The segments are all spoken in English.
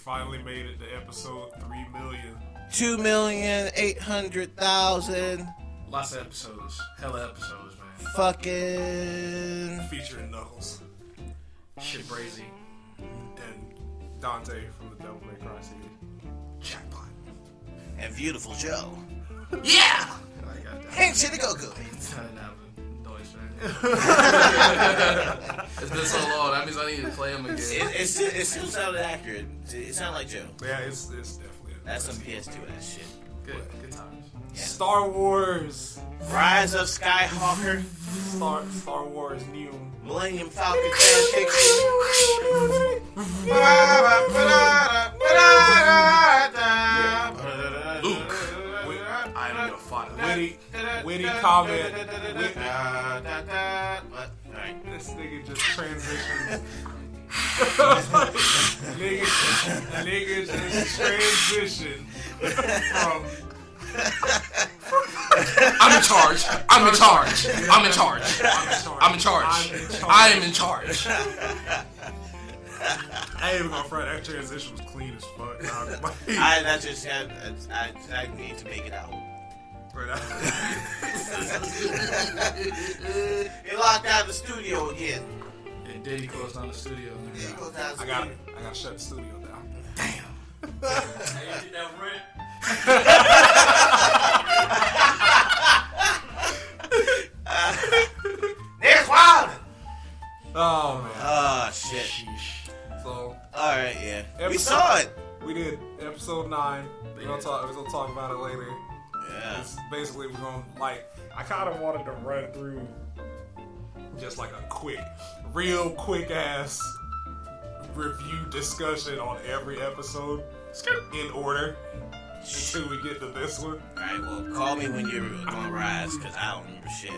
finally made it to episode 3 million. 2,800,000. Lots of episodes. Hella episodes, man. Fucking. Featuring Knuckles. Shit crazy. And Dante from the Devil May Cry series. Jackpot. And Beautiful Joe. Yeah! Ain't shit to go good. It's been so long. That means I need to play him again. It still sounded accurate. It sounded like Joe. Yeah, it's definitely. That's some PS2 ass shit. Good times. Yeah. Star Wars. Rise of Skywalker. Star Wars New. Millennium Falcon fan fiction. Luke, I'm your father. Witty comment. Alright. This nigga just transitions. nigga just transitioned from. I'm in charge. I'm in charge. I'm in charge. I'm in charge. I am in charge. I ain't even gonna front. That transition was clean as fuck. I need to make it out. He locked out the studio again. And then he closed down the studio. I gotta shut the studio down. Damn. Hey, you get that rent? There's wild. Oh man. Oh shit. Sheesh. So Alright, yeah. We saw it. We did episode 9. We're gonna talk about it later. Yeah. It's basically, we're gonna I kind of wanted to run through just like a real quick ass review discussion on every episode in order until we get to this one. Alright, well, call me when you're gonna rise, because I don't remember shit.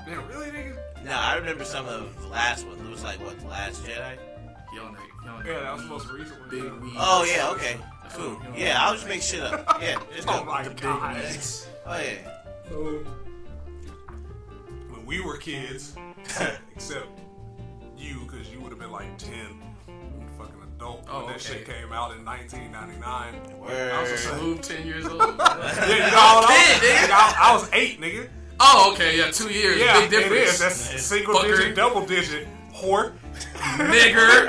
Man, really, nigga? No, I remember some of the last one. It was like, what, The Last Jedi? Yeah, that was the most recent one. Big Yeah. weed. Oh, yeah, okay. Cool. Yeah, I'll just make shit up. Yeah, just Oh go. my god. Oh, yeah. So, when we were kids, except you, because you would have been like 10, fucking adult when that shit came out in 1999. Word. I was a smooth 10 years old. Yeah, you know how old I was? Nigga. I was 8, nigga. Oh, okay, yeah, 2 years. Yeah, Big difference. it is. That's single digit, double digit, whore. Nigger.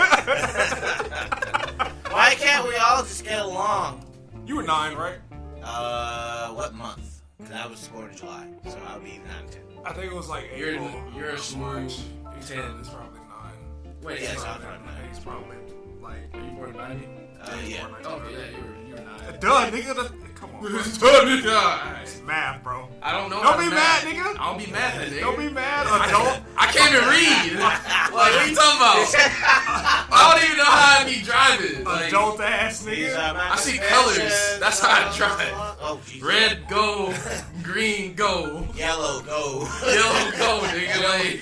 Why can't we all just get along? You were 9, right? What month? Because I was born in July, so I'll be 9, 10. I think it was like You're April. a smooth March. 10. It's probably 9. Wait, Yeah, so so I'm I'm not not He's probably like. Are you born in 90? Yeah. Oh, yeah, you were 9. Duh, nigga. Come on. Bro. Alright. It's math, bro. I don't know. Don't how be to mad, math. nigga. I don't be mad, nigga. Don't be mad. Adult. I can't even read. What are you talking about? I don't even know how I be driving. Like, Adult ass These nigga. are my I see colors. confessions. That's how I drive. Oh, Jesus. red, go. Green, go. Yellow, go. Yellow, go, nigga. Like,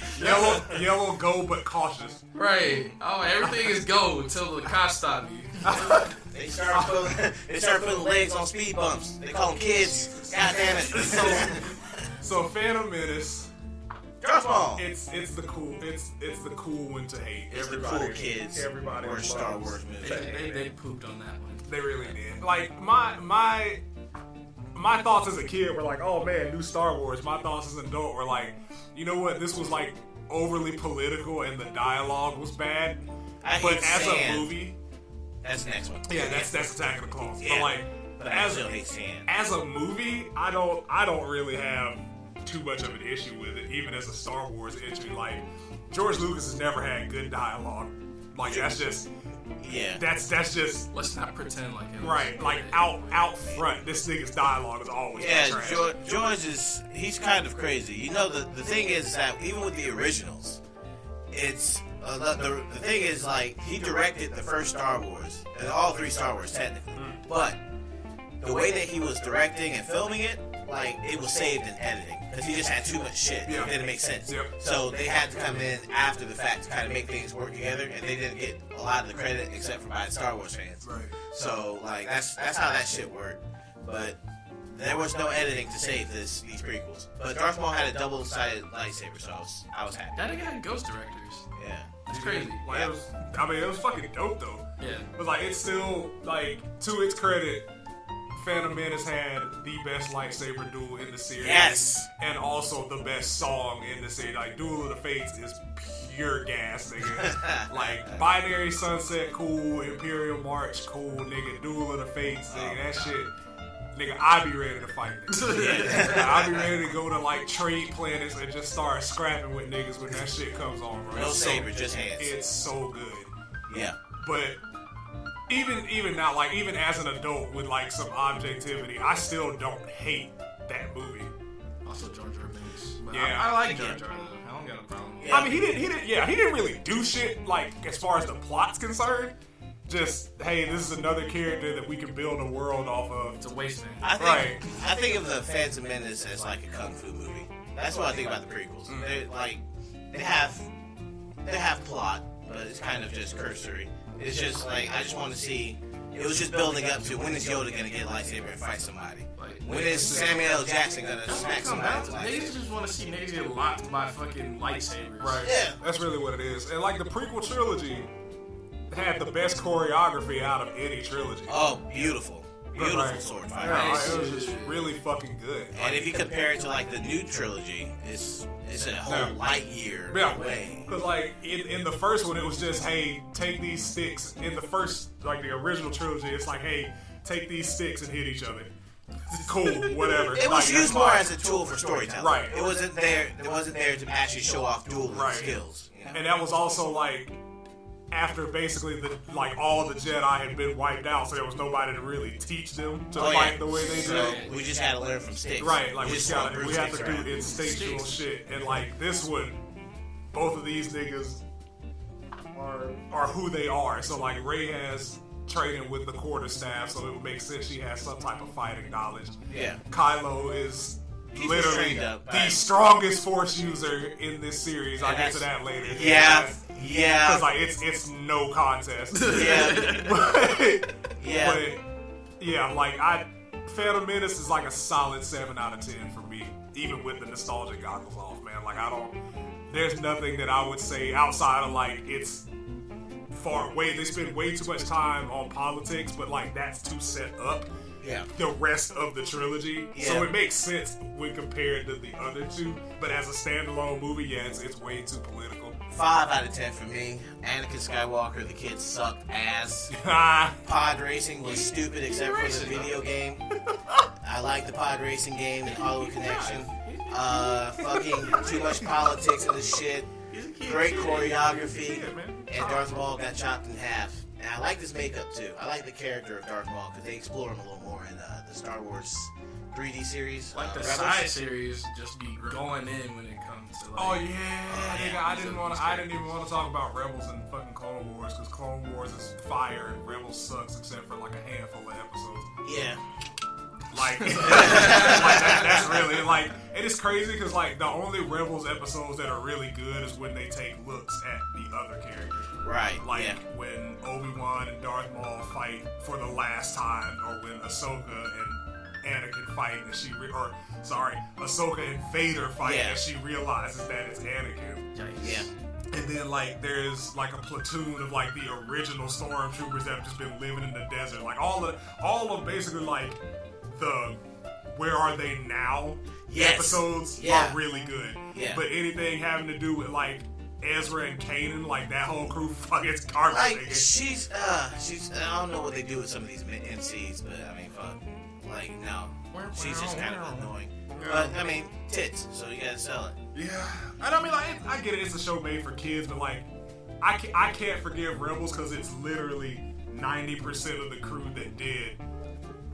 Yellow, go, but cautious. right. Oh, everything is go until the cops stop you. They start putting legs on speed bumps. They call them kids. God damn it. So Phantom Menace. Drop ball. It's the cool one to hate. It's the cool kids. Everybody or loves Star Wars movies. They pooped on that one. They really did. Like my thoughts as a kid were like, oh man, new Star Wars. My thoughts as an adult were like, you know what? This was like overly political and the dialogue was bad. But as a movie, that's the next one. yeah, that's Attack of the Clones. Yeah. But I still hate Sand. as a movie, I don't really have too much of an issue with it, even as a Star Wars entry. Like, George Lucas has never had good dialogue. Like, that's just just Let's not pretend like it was right. Like out front, this nigga's dialogue is always trash. George he's kind of crazy. You know, the thing is that even with the originals, it's the thing is, like, he directed the first Star Wars and all 3 Star Wars technically, but the way that he was directing and filming it, like, it was saved in editing because he just had too much shit. Yeah. It didn't make sense. Yep. So they had to come in after the fact to kind of make things work together, and they didn't get a lot of the credit except for by the Star Wars fans. Right. So, like, that's how that shit worked. But there was no editing to save these prequels. But Darth Maul had a double-sided lightsaber, so I was happy. That nigga had ghost directors. Yeah. That's crazy. Like, it was fucking dope though. Yeah. But like, it's still like, to its credit, Phantom Menace had the best lightsaber duel in the series. Yes. And also the best song in the series. Like, Duel of the Fates is pure gas, nigga. Like, Binary Sunset, cool. Imperial March, cool, nigga. Duel of the Fates, nigga. That shit. Nigga, I be ready to fight niggas. I be ready to go to, like, trade planets and just start scrapping with niggas when that shit comes on, bro. No saber, just hands. It's so good. Yeah. But even now, like, even as an adult with, like, some objectivity, I still don't hate that movie. Also, Jar Jar Binks. But Yeah. I like Jar Jar though. I don't got a problem. Yeah. I mean, he didn't really do shit, like, as far as the plot's concerned. Just, hey, this is another character that we can build a world off of. It's a waste thing. I think of the Phantom Menace as like a kung fu movie. That's what I think about the prequels. They're like, they have plot, but it's kind of just cursory. It's just like, I just want to see. It was just building up to, when is Yoda gonna get a lightsaber and fight somebody? When is Samuel L. Jackson gonna smack somebody with a lightsaber? Niggas just want to see niggas get locked by fucking lightsabers. Right. Yeah. That's really what it is. And, like, the prequel trilogy had the best choreography out of any trilogy. Oh, beautiful. Beautiful Right. sword fight. Yeah, like, it was just really fucking good. And if you compare it to like the new trilogy, it's a whole light year away. Because, like, in the first one, it was just, hey, take these sticks. In the first, like, the original trilogy, it's like, hey, take these sticks and hit each other. Cool, whatever. It was Like, used more as a tool for storytelling. Right. It wasn't there to actually show off dueling skills. You know? And that was also, like, after basically all the Jedi had been wiped out, so there was nobody to really teach them to fight the way they so did. we just had to learn from sticks. Right, like, we have broomsticks to around. do instinctual shit. And, like, this one, both of these niggas are who they are. So, like, Rey has training with the quarterstaff, so it would make sense she has some type of fighting knowledge. Yeah. Kylo is He's literally trained up, the right? strongest Force user in this series. I'll get to that later. Yeah. Because, like, it's no contest. Yeah. but, Yeah. But, yeah, like, Phantom Menace is like a solid 7 out of 10 for me, even with the nostalgia goggles off, man. Like, there's nothing that I would say outside of, like, it's they spend way too much time on politics, but, like, that's to set up the rest of the trilogy. Yeah. So it makes sense when compared to the other two, but as a standalone movie, yeah, it's way too political. 5 out of 10 for me. Anakin Skywalker, the kid sucked ass. Pod racing was stupid except for the video game. I like the pod racing game and Hollow Connection. Fucking too much politics in the shit. Great choreography. And Darth Maul got chopped in half. And I like his makeup too. I like the character of Darth Maul because they explore him a little more in the Star Wars 3D series. Like the Rebels. side series just be going in when it comes to, like... Oh yeah, nigga, I didn't even want to talk about Rebels and fucking Clone Wars, because Clone Wars is fire and Rebels sucks except for like a handful of episodes. Yeah. Like, that's really, like, it is crazy because, like, the only Rebels episodes that are really good is when they take looks at the other characters. Right. Like, when Obi-Wan and Darth Maul fight for the last time, or when Ahsoka and Anakin fight and Ahsoka and Vader fight and she realizes that it's Anakin. Yeah. And then, like, there's, like, a platoon of, like, the original stormtroopers that have just been living in the desert. Like, all of basically, like, the Where Are They Now episodes are really good. Yeah. But anything having to do with, like, Ezra and Kanan, like, that whole crew, fuck, it's garbage. Like, she's, I don't know what they do with some of these MCs, but, I mean, fuck. Like, no. She's just kind of annoying. But, I mean, tits, so you gotta sell it. Yeah. And I mean, like, I get it, it's a show made for kids, but, like, I can't forgive Rebels because it's literally 90% of the crew that did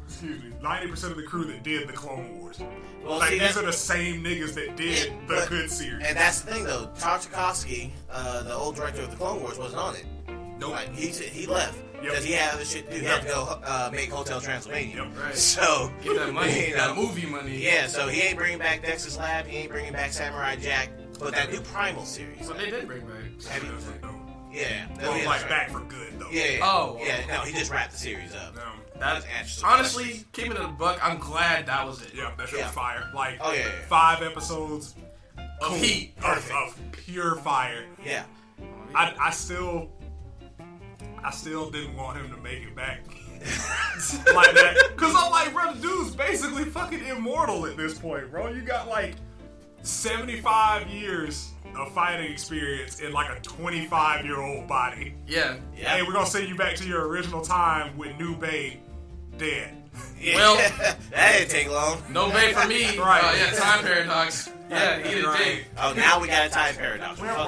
90% of the crew that did the Clone Wars. Well, like, see, these are the same niggas that did the good series. And that's the thing, though. Tartakovsky, the old director of the Clone Wars, wasn't on it. Nope. Like, he left. Because he had other shit to do. He had to go make Hotel Transylvania. Yep. Right. So, get that money, you know, that movie money. Yeah, so he ain't bringing back Dexter's Lab. He ain't bringing back Samurai Jack. But that new Primal series. But they did bring back. Have you? Yeah. Well, like, back for good, though. Yeah. Oh. Yeah, no, he just wrapped the series up. No. That's honestly, keeping it a buck, I'm glad that was it. Yeah, that shit was fire. Like, 5 episodes of heat. Of pure fire. Yeah. I still I still didn't want him to make it back like that. Cause I'm like, bro, the dude's basically fucking immortal at this point, bro. You got like 75 years of fighting experience in like a 25-year-old body. Yeah. Hey, we're gonna send you back to your original time with New Bay dead. Yeah. Well, that didn't take long. No bait for me. Right. Yeah, time paradox. Yeah, eat a dick. Oh, now we got a time paradox. Now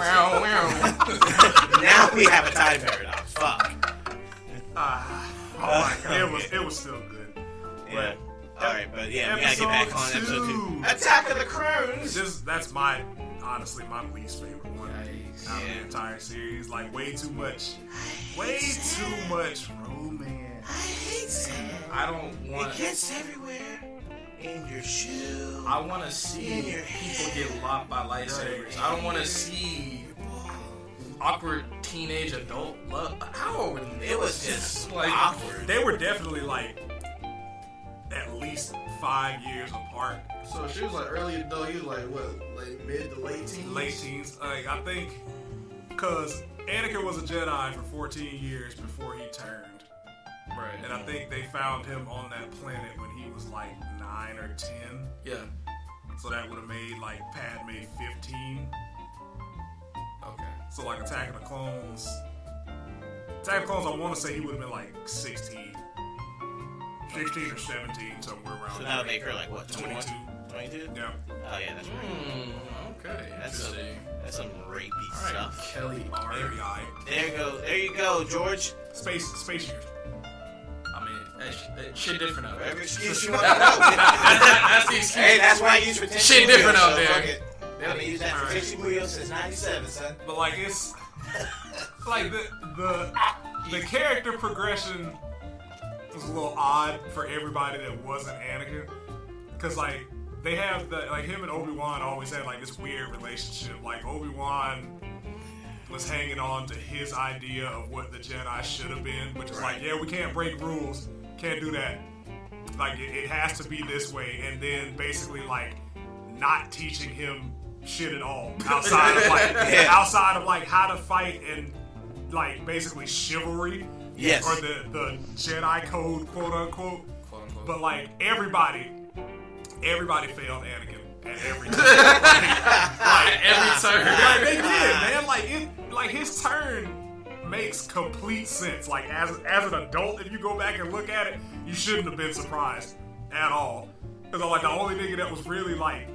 Now we have a time paradox. Fuck. Oh my god, it was still good. Yeah. Alright, but yeah, we gotta get back on episode 2. Attack of the Crones! That's honestly my least favorite one out of the entire series. Like, way too much romance. I hate sand. I don't want. It gets everywhere. In your shoe. I want to see people get locked by lightsabers. I don't want to see awkward teenage adult love. How? It was just like awkward. They were definitely like at least 5 years apart. So she was like early adult. He was like what, like mid to late teens? Late teens. Like, I think because Anakin was a Jedi for 14 years before he turned. Right. And I think they found him on that planet when he was like 9 or 10. Yeah. So that would have made like Padme 15. Okay. So like Attack of the Clones, I want to say he would have been like 16 or 17, somewhere around. So that would make her like what, 22? 22? Yeah. Oh yeah, that's right. Okay. That's some rapey stuff. Kelly R. There you go, George. Space years. I mean, that shit different out there. Whatever excuse you want to know. That's the excuse. Hey, that's why I use retention. Shit different out there. Fuck it. I've been using that for retention Muyo since '97, son. But like it's like the character progression was a little odd for everybody that wasn't Anakin, because like they have like him and Obi-Wan always had like this weird relationship. Like Obi-Wan was hanging on to his idea of what the Jedi should have been, which is like, yeah, we can't break rules, can't do that. Like it has to be this way, and then basically like not teaching him shit at all outside of like how to fight and like basically chivalry. Yes. Or the Jedi code, quote unquote. But like everybody failed Anakin at every turn. like every turn. Like they did, man. Like his turn makes complete sense. Like as an adult, if you go back and look at it, you shouldn't have been surprised at all. Because like the only nigga that was really like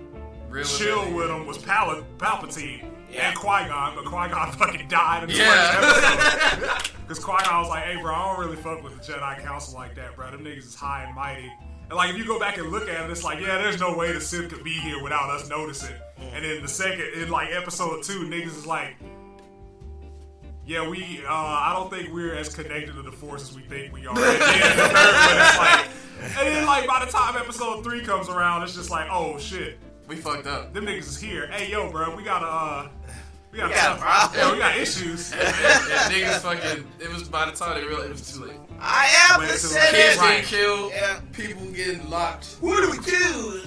chill with him was Palpatine and Qui-Gon, but Qui-Gon fucking died in the first episode. Because Qui-Gon was like, hey bro, I don't really fuck with the Jedi Council like that, bro. Them niggas is high and mighty. And like if you go back and look at it, it's like, yeah, there's no way the Sith could be here without us noticing. And then in like episode 2, niggas is like, yeah, I don't think we're as connected to the Force as we think we are. And then the third one, it's like, and then like by the time episode 3 comes around, it's just like, oh shit, we fucked up. Them niggas is here. Hey yo, bro, we got a problem. Yeah, we got issues. And niggas fucking. It was by the time they realized it was too late. I am the Senate. Kids getting killed. Yeah. People getting locked. What do we do?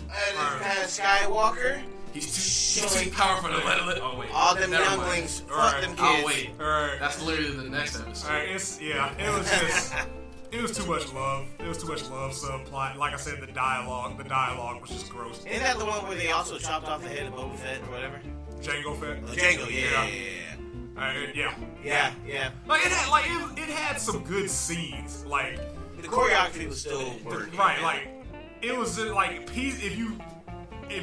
Skywalker. He's too powerful to let it. Oh wait. All them younglings. Fuck them kids. Oh wait. Alright. That's literally the next episode. Alright, it was too much love. It was too much love subplot. Like I said, the dialogue was just gross. Isn't that the one where they also chopped off the head of Boba Fett or whatever? Jango Fett. Jango, yeah. Like it had some good scenes. Like the choreography was still working. Right, like it was like if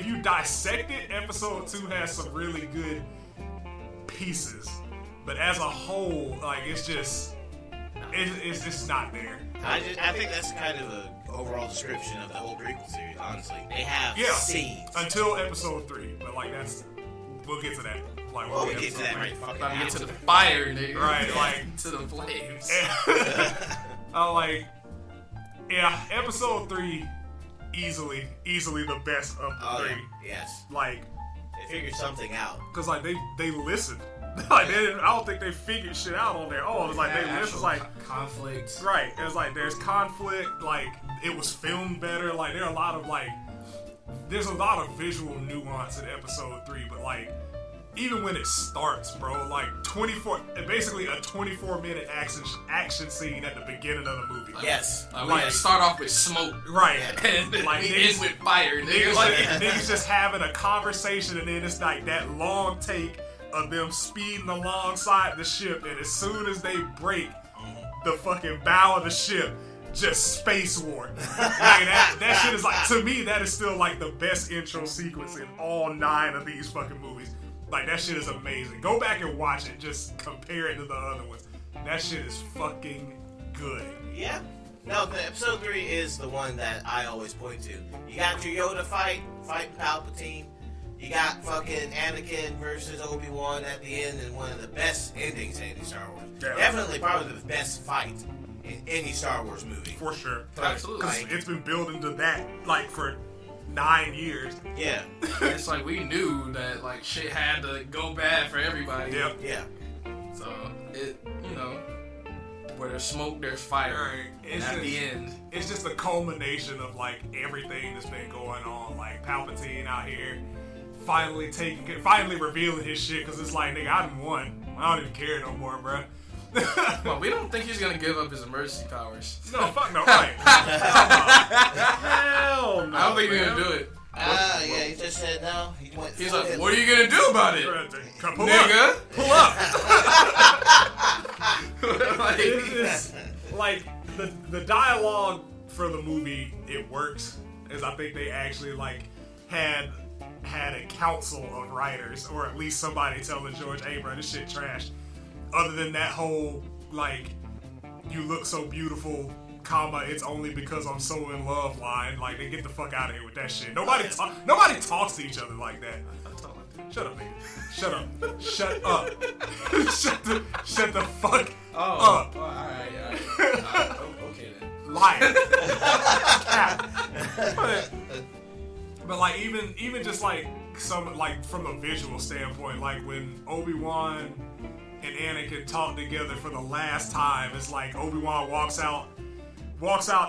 you dissect it, episode 2 has some really good pieces. But as a whole, like it's just not there. I think that's kind of an overall description of the whole prequel series, honestly. They have scenes. Until episode 3. But like we'll get to that. Like we'll get to that right fucking now. Get to the fire, nigga. Right, like to the flames. Episode 3 easily the best of the 3. Yes. Like they figured something out. Cause like they listened. Like I don't think they figured shit out on their own. It's like they listened. Like conflict. Right. It was like there's conflict. Like it was filmed better. Like there's a lot of visual nuance in episode 3. But like even when it starts, bro, like basically a 24-minute action scene at the beginning of the movie. Yes. We start off with smoke. Right. And like, we end with fire. Niggas just having a conversation, and then it's like that long take of them speeding alongside the ship, and as soon as they break the fucking bow of the ship, just space war. Like, that shit is like, to me, that is still like the best intro sequence in all 9 of these fucking movies. Like, that shit is amazing. Go back and watch it. Just compare it to the other ones. That shit is fucking good. Yeah. No, the episode 3 is the one that I always point to. You got your Yoda fighting Palpatine. You got fucking Anakin versus Obi-Wan at the end, and one of the best endings in any Star Wars. Yeah. Definitely probably the best fight in any Star Wars movie. For sure. Absolutely. Because it's been building to that, like, for 9 years. Yeah. It's like we knew that like shit had to go bad for everybody. Yep. Yeah. So it, where there's smoke, there's fire. Right. And at the end, it's just a culmination of like everything that's been going on. Like Palpatine out here finally revealing his shit, because it's like, nigga, I done won. I don't even care no more, bro. well, we don't think he's gonna give up his emergency powers. No, fuck no, right. Hell no. I don't think he's gonna do it. Yeah, he just said no. He's like, what are you gonna do about it, Pull nigga? Up. Pull up. Like, It's like the dialogue for the movie, it works, as I think they actually like had a council of writers, or at least somebody telling George, hey bro, this shit trash. Other than that whole like, you look so beautiful, comma, it's only because I'm so in love line, like, they get the fuck out of here with that shit. Nobody talks to each other like that. Shut up, nigga. Shut up. Shut up. Shut the fuck up. Oh, alright. Okay then. Liar. But like, even just like some, like, from a visual standpoint, like when Obi-Wan and Anakin talk together for the last time, it's like Obi-Wan walks out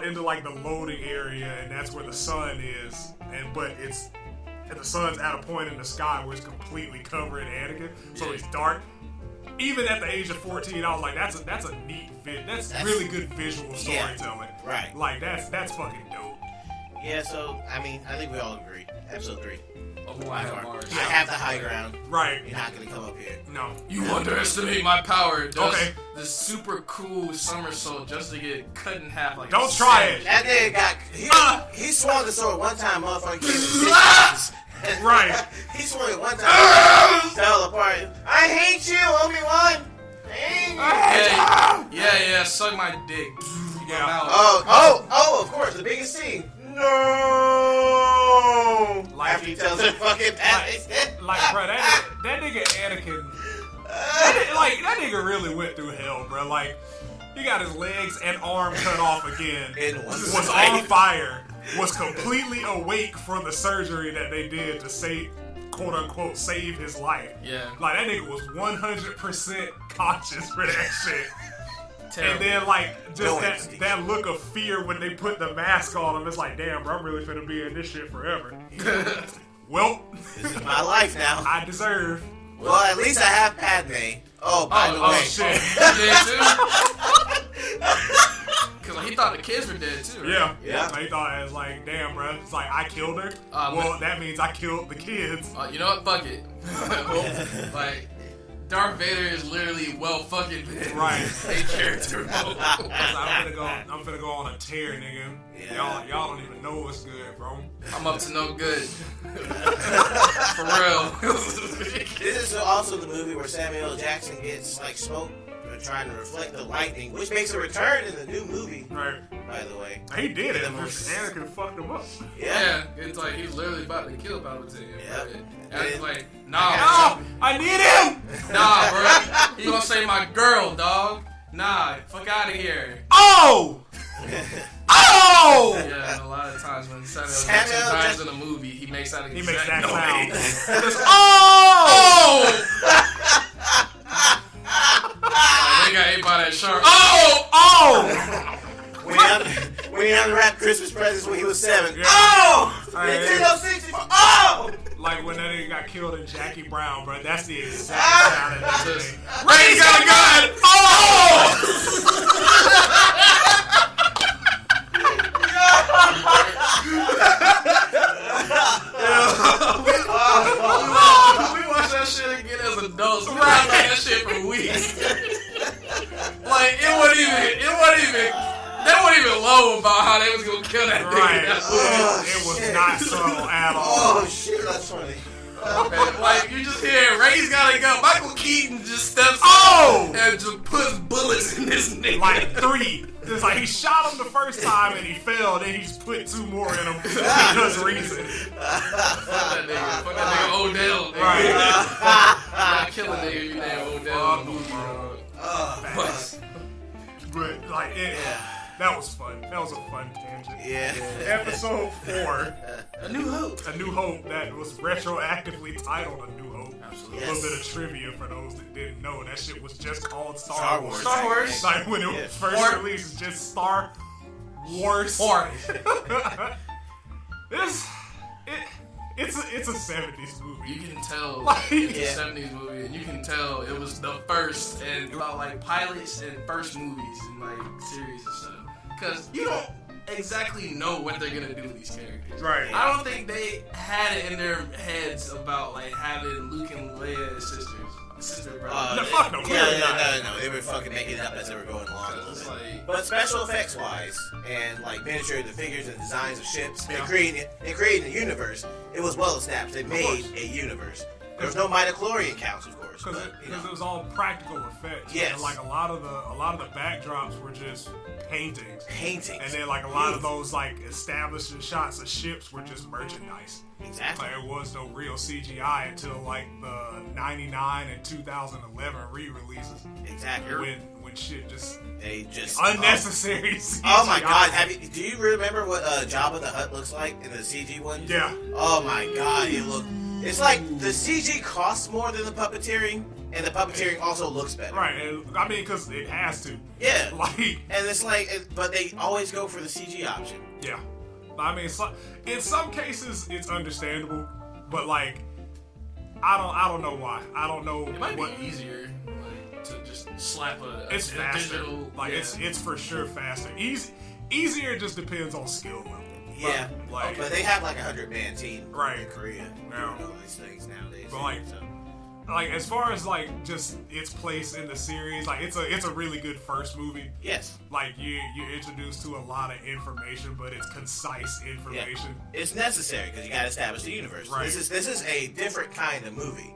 into like the loading area, and that's where the sun is, and the sun's at a point in the sky where it's completely covering Anakin, so it's dark. Even at the age of 14, I was like, that's a neat that's really good visual storytelling. Yeah, right. Like, that's fucking dope. Yeah, so, I mean, I think we all agree. Episode 3. I have ours. I have the high ground. Right. You're not going to come up here. No. You underestimate my power. Okay. This super cool somersault just to get cut in half like Don't try it. That nigga he swung the sword one time, motherfucker. Gave it 6 Right. He swung it one time. Fell apart. I hate you, Obi-Wan. Yeah, suck my dick. Yeah. Oh, of course, the biggest scene. No. Like, after he tells her fucking like, bro, that nigga Anakin, that nigga really went through hell, bro. Like, he got his legs and arm cut off again. Was on fire. Was completely awake for the surgery that they did to save, quote unquote, save his life. Yeah. Like, that nigga was 100% conscious for that shit. Terrible. And then, like, just that look of fear when they put the mask on him, it's like, damn, bro, I'm really finna be in this shit forever. Well, this is my life now. I deserve. Well, at least I have Padme. Oh, by the way. Shit. Because he thought the kids were dead too, right? Yeah. So he thought it was like, damn, bro. It's like, I killed her. Well, that means I killed the kids. You know what? Fuck it. Like, Darth Vader is literally well fucking been right. a character mode. I'm finna go on a tear, nigga. Yeah. Y'all don't even know what's good, bro. I'm up to no good. For real. This is also the movie where Samuel L. Jackson gets like smoked for trying to reflect the lightning, which makes a return in the new movie. Right. By the way. He did it. Anakin fucked him up. Yeah. It's like he's literally about to kill Palpatine. Yeah. And it's like, no, I need him. Nah, bro. He gonna say my girl, dog. Nah, fuck out of here. Oh! Yeah, and a lot of times when Samuel Jackson dies in a movie, he makes that sound. Oh! They got ate by that shark. Oh! When he unwrapped Christmas presents when he was 7. Yeah. Oh! Nintendo 64. Oh! Like when that nigga got killed in Jackie Brown, bro. That's the exact sound of that thing. Ray's got a gun! Oh! We watched that shit again as adults. We watched that shit for weeks. Like it wasn't even. They weren't even low about how they was gonna kill that Right. nigga. It was not subtle at all. Oh shit, that's funny. Like you just hear Ray's gotta go. Michael Keaton just steps Oh! up and just puts bullets in this nigga. Like 3. It's like he shot him the first time and he fell, then he just put 2 more in him because reason. Fuck that nigga Odell. Nigga. Right. Not kill a nigga you name Odell. But like that was fun. That was a fun tangent. Yeah. Episode 4, A New Hope. A New Hope, that was retroactively titled A New Hope. Absolutely. A little bit of trivia for those that didn't know. That shit was just called Star Star Wars. Wars. Star Wars. Like when it was first released, it's just Star Wars. It's a 70s movie. You can tell Like, it's a 70s movie, and you can tell it was the first and about like pilots and first movies and like series and stuff. Because you don't exactly know what they're gonna do with these characters. Right. I don't think they had it in their heads about like having Luke and Leia as sister brothers. No, fuck no. Clearly not. No. They were fucking making it up as they were going along a little It's bit. like, But special effects wise, and like miniature, the figures and designs of ships, Yeah. and creating a universe, it was well established. They made a universe. There was no midichlorian counts, of course, Because but you it know. was all practical effects. Yes. And like a lot of the backdrops were just paintings. Paintings. And then like a lot of those like establishing shots of ships were just merchandise. Exactly. Like it was no real CGI until like the 99 and 2011 re-releases. Exactly. When shit just They just unnecessary CGI. Oh my god! Do you remember what Jabba the Hutt looks like in the CG one? Yeah. Oh my god! It's like the CG costs more than the puppeteering, and the puppeteering also looks better. Right. And, I mean, because it has to. Yeah. Like. And it's like, but they always go for the CG option. Yeah. I mean, in some cases it's understandable, but like, I don't know why. I don't know it might what. be easier like, to just slap It's a faster. digital. Like it's for sure faster. Easier just depends on skill level. Yeah. Like, But they have like 100-man team Right. in Korea. Yeah. You know these things nowadays. But like, so. like as far as like just its place in the series, like it's a really good first movie. Yes. Like you're introduced to a lot of information, but it's concise information. It's necessary because you got to establish the universe. Right. This is a different kind of movie.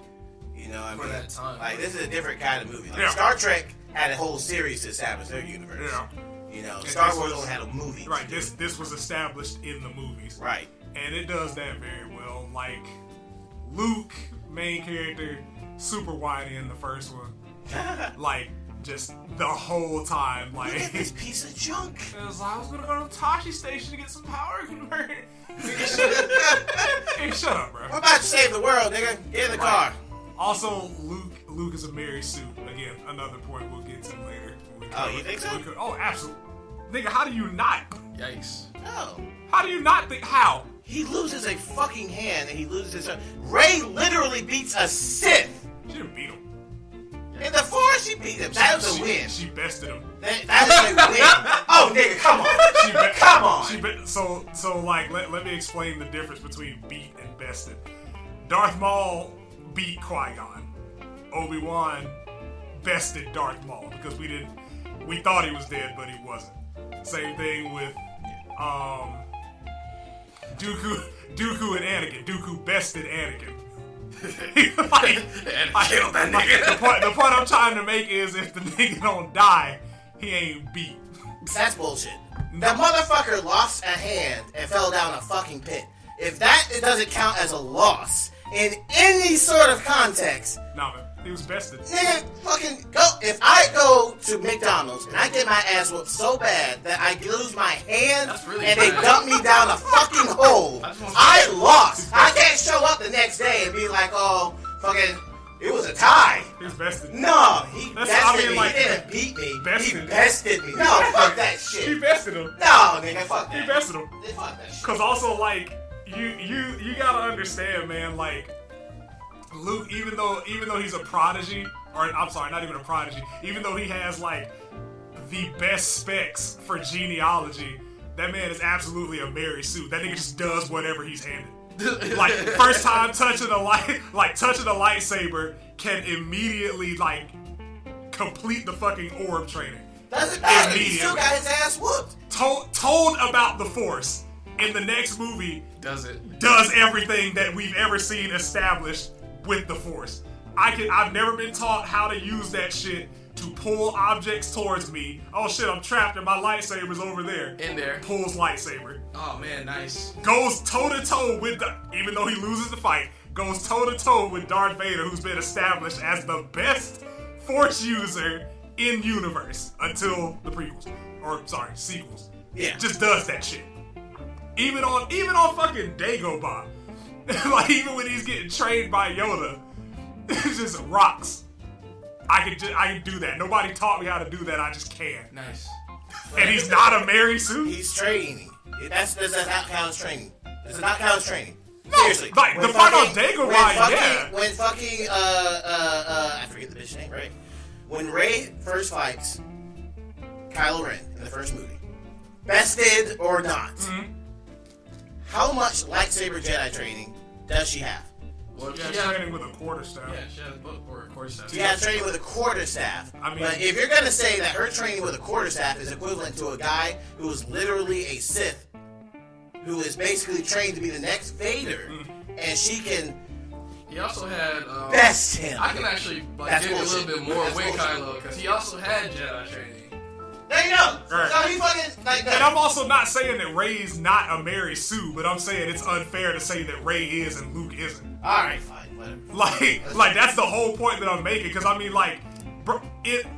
You know what I For mean? that time. Like, this is a different kind of movie. Like, Yeah. Star Trek had a whole series to establish their universe. Yeah. You know, And Star this Wars was- only had a movie. Right. This was established in the movies. Right. And it does that very well. Like Luke, main character, super whiny in the first one. Like just the whole time. Look at Like this piece of junk. it was like, I was gonna go to Tashi Station to get some power converter. Hey, shut up, bro. We're about to save the world, nigga. Get in the car. Also, Luke is a Mary Sue. Again, another point we'll get to later. When we cover- you think so? Oh, absolutely. Nigga, how do you not? Yikes. No. How do you not think? How? He loses a fucking hand and he loses his... Rey literally beats a Sith. She didn't beat him. In the Force, she beat him. That was a win. She bested him. That is a win. Oh, nigga, come on. Come on. So like, let me explain the difference between beat and bested. Darth Maul beat Qui-Gon. Obi-Wan bested Darth Maul because we thought he was dead, but he wasn't. Same thing with Dooku and Anakin. Dooku bested Anakin. And killed that nigga. The point I'm trying to make is if the nigga don't die, he ain't beat. That's bullshit. That motherfucker lost a hand and fell down a fucking pit. If that doesn't count as a loss in any sort of context, Nah, man, he was bested. nigga, fucking go. If I go to McDonald's and I get my ass whooped so bad that I lose my hand That's really and they bad. dump me down a fucking hole, I just want to- I lost. I can't show up the next day and be like, oh, fucking, it was a tie. He was bested. No, he That's- bested I mean, me. like, He didn't beat me. bested. He bested me. No, fuck that He shit. bested him. No, nigga, fuck He that. bested him. Fuck that shit. Cause also like you gotta understand, man. Like Luke, even though he's a prodigy, or I'm sorry, not even a prodigy, even though he has like the best specs for genealogy, that man is absolutely a Mary Sue. That nigga just does whatever he's handed. Like first time touching a lightsaber can immediately like complete the fucking orb training. Doesn't matter. He still got his ass whooped. Told about the Force in the next movie does everything that we've ever seen established with the Force. I've never been taught how to use that shit to pull objects towards me. Oh shit, I'm trapped and my lightsaber's over there. In there. Pulls lightsaber. Oh man, nice. Goes toe to toe with even though he loses the fight, goes toe to toe with Darth Vader, who's been established as the best Force user in universe until the prequels. Or sorry, sequels. Yeah. Just does that shit. Even on fucking Dagobah. Like even when he's getting trained by Yoda, it just rocks. I can do that. Nobody taught me how to do that. I just can. Nice. And he's not a Mary Sue? He's training. Does that not count as training? Does it not count as training? No, seriously. Like the part on Dagobah, yeah. When fucking I forget the bitch's name, right? When Rey first fights Kylo Ren in the first movie, bested or not, how much lightsaber Jedi training does she have? Well, she has training with a quarterstaff. Yeah, she has both for a quarterstaff. She has training with a quarterstaff. I mean, but if you're gonna say that her training with a quarterstaff is equivalent to a guy who is literally a Sith, who is basically trained to be the next Vader, and she can. He also had. Best him. I can actually give you a little bit more with Kylo because he also had Jedi training. There you go. Right. So he fucking like. And I'm also not saying that Rey's not a Mary Sue, but I'm saying it's unfair to say that Rey is and Luke isn't. All right, fine, whatever. Like that's the whole point that I'm making. Because I mean, like,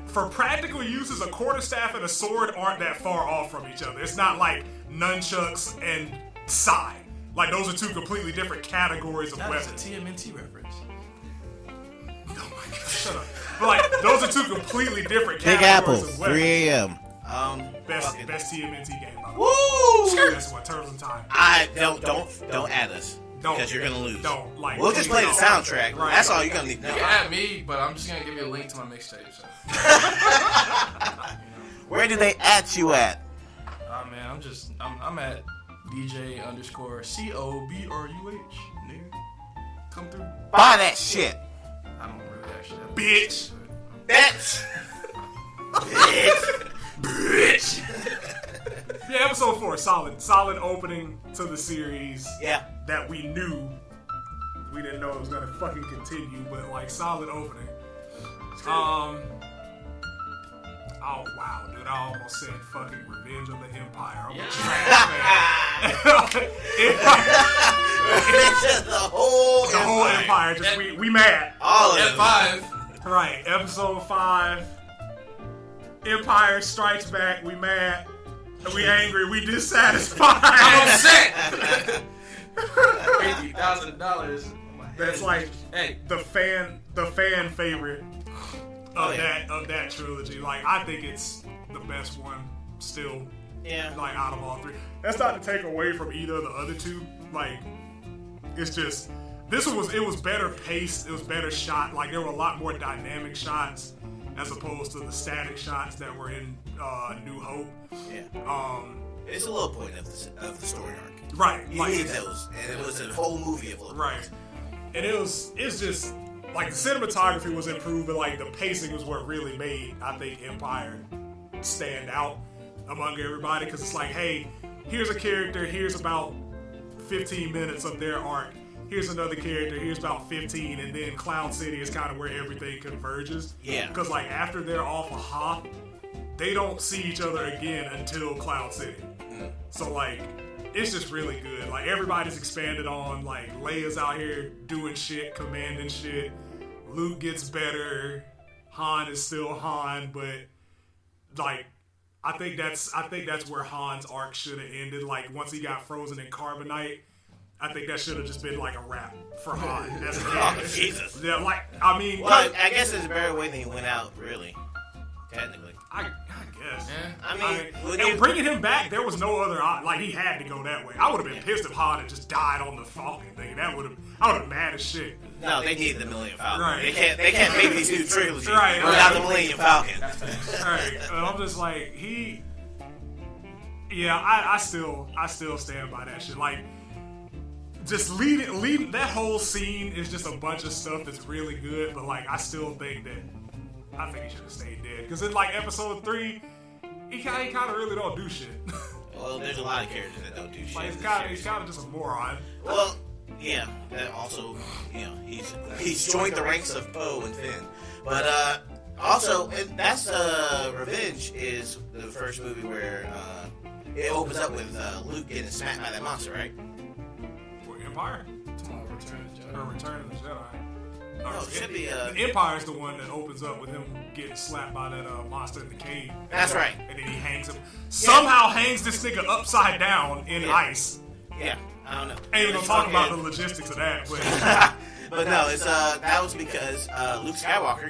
for practical uses, a quarterstaff and a sword aren't that far off from each other. It's not like nunchucks and sai. Like those are two completely different categories of weapons. That's a TMNT reference. Oh my god, shut up. But like those are two completely different Big categories Apple, of weapons. 3 a.m. Best TMNT game. By the way. Woo! That's what Turtles in Time. Don't add us. Don't, because you're gonna lose. Don't like. We'll just play the soundtrack. Right. That's all you're gonna need to know. You can add me, but I'm just gonna give you a link to my mixtape. So. Where do they at you at? Oh man, I'm at DJ_COBRUH. Nigga, come through. Buy that shit, I don't really actually. Have Bitch. bitch. Bitch. Yeah, episode 4, solid opening to the series. Yeah. That we knew. We didn't know it was gonna fucking continue, but like solid opening. Oh wow, dude! I almost said fucking Revenge of the Empire. I'm a trash fan. The whole Empire. Just we mad. All of At it. 5. Right, episode 5. Empire Strikes Back. We mad. We angry. We dissatisfied. I'm upset. $50,000. That's like Hey. the fan favorite of that trilogy. Like I think it's the best one still. Yeah. Like out of all 3. That's not to take away from either of the other 2. Like it's just this one was better paced. It was better shot. Like there were a lot more dynamic shots as opposed to the static shots that were in New Hope. Yeah. It's a low point of the story arc. Right. You need those, and it was a whole movie of low right. points. And it's just like the cinematography was improved, but like the pacing was what really made I think Empire stand out among everybody because it's like, hey, here's a character, here's about 15 minutes of their arc. Here's another character, here's about 15, and then Cloud City is kind of where everything converges. Yeah. Because like after they're off of Hoth, they don't see each other again until Cloud City. So like, it's just really good. Like everybody's expanded on. Like Leia's out here doing shit, commanding shit. Luke gets better. Han is still Han, but like, I think that's where Han's arc should have ended. Like once he got frozen in carbonite. I think that should have just been like a wrap for Han. That's Oh, Jesus. Yeah, like I mean, Well, I guess there's a better way than he went out, really. Technically. I guess. I mean, and bringing him back, there was no other like he had to go that way. I would have been pissed if Han had just died on the Falcon thing. I would have been mad as shit. No, they need the Millennium Falcon. Right. They can't make these new trilogies right, without the Millennium Falcon. Right. And I'm just like I still stand by that shit. Like, just leading that whole scene is just a bunch of stuff that's really good. But like, I still think he should have stayed dead because in like episode 3, he kind of really don't do shit. Well, there's a lot of characters that don't do shit. Like, he's kind of just a moron. Well, yeah. That also, he's joined the ranks of Poe and Finn, but also that's Revenge is the first movie where it opens up with Luke getting smacked by that monster, right? Empire? Return of the Jedi. No, it should be. The Empire is the one that opens up with him getting slapped by that monster in the cave. That's right. And then he hangs him. Somehow hangs this nigga upside down in ice. Yeah, I don't know. Ain't even gonna talk about the logistics of that, but. But no, it's that was because Luke Skywalker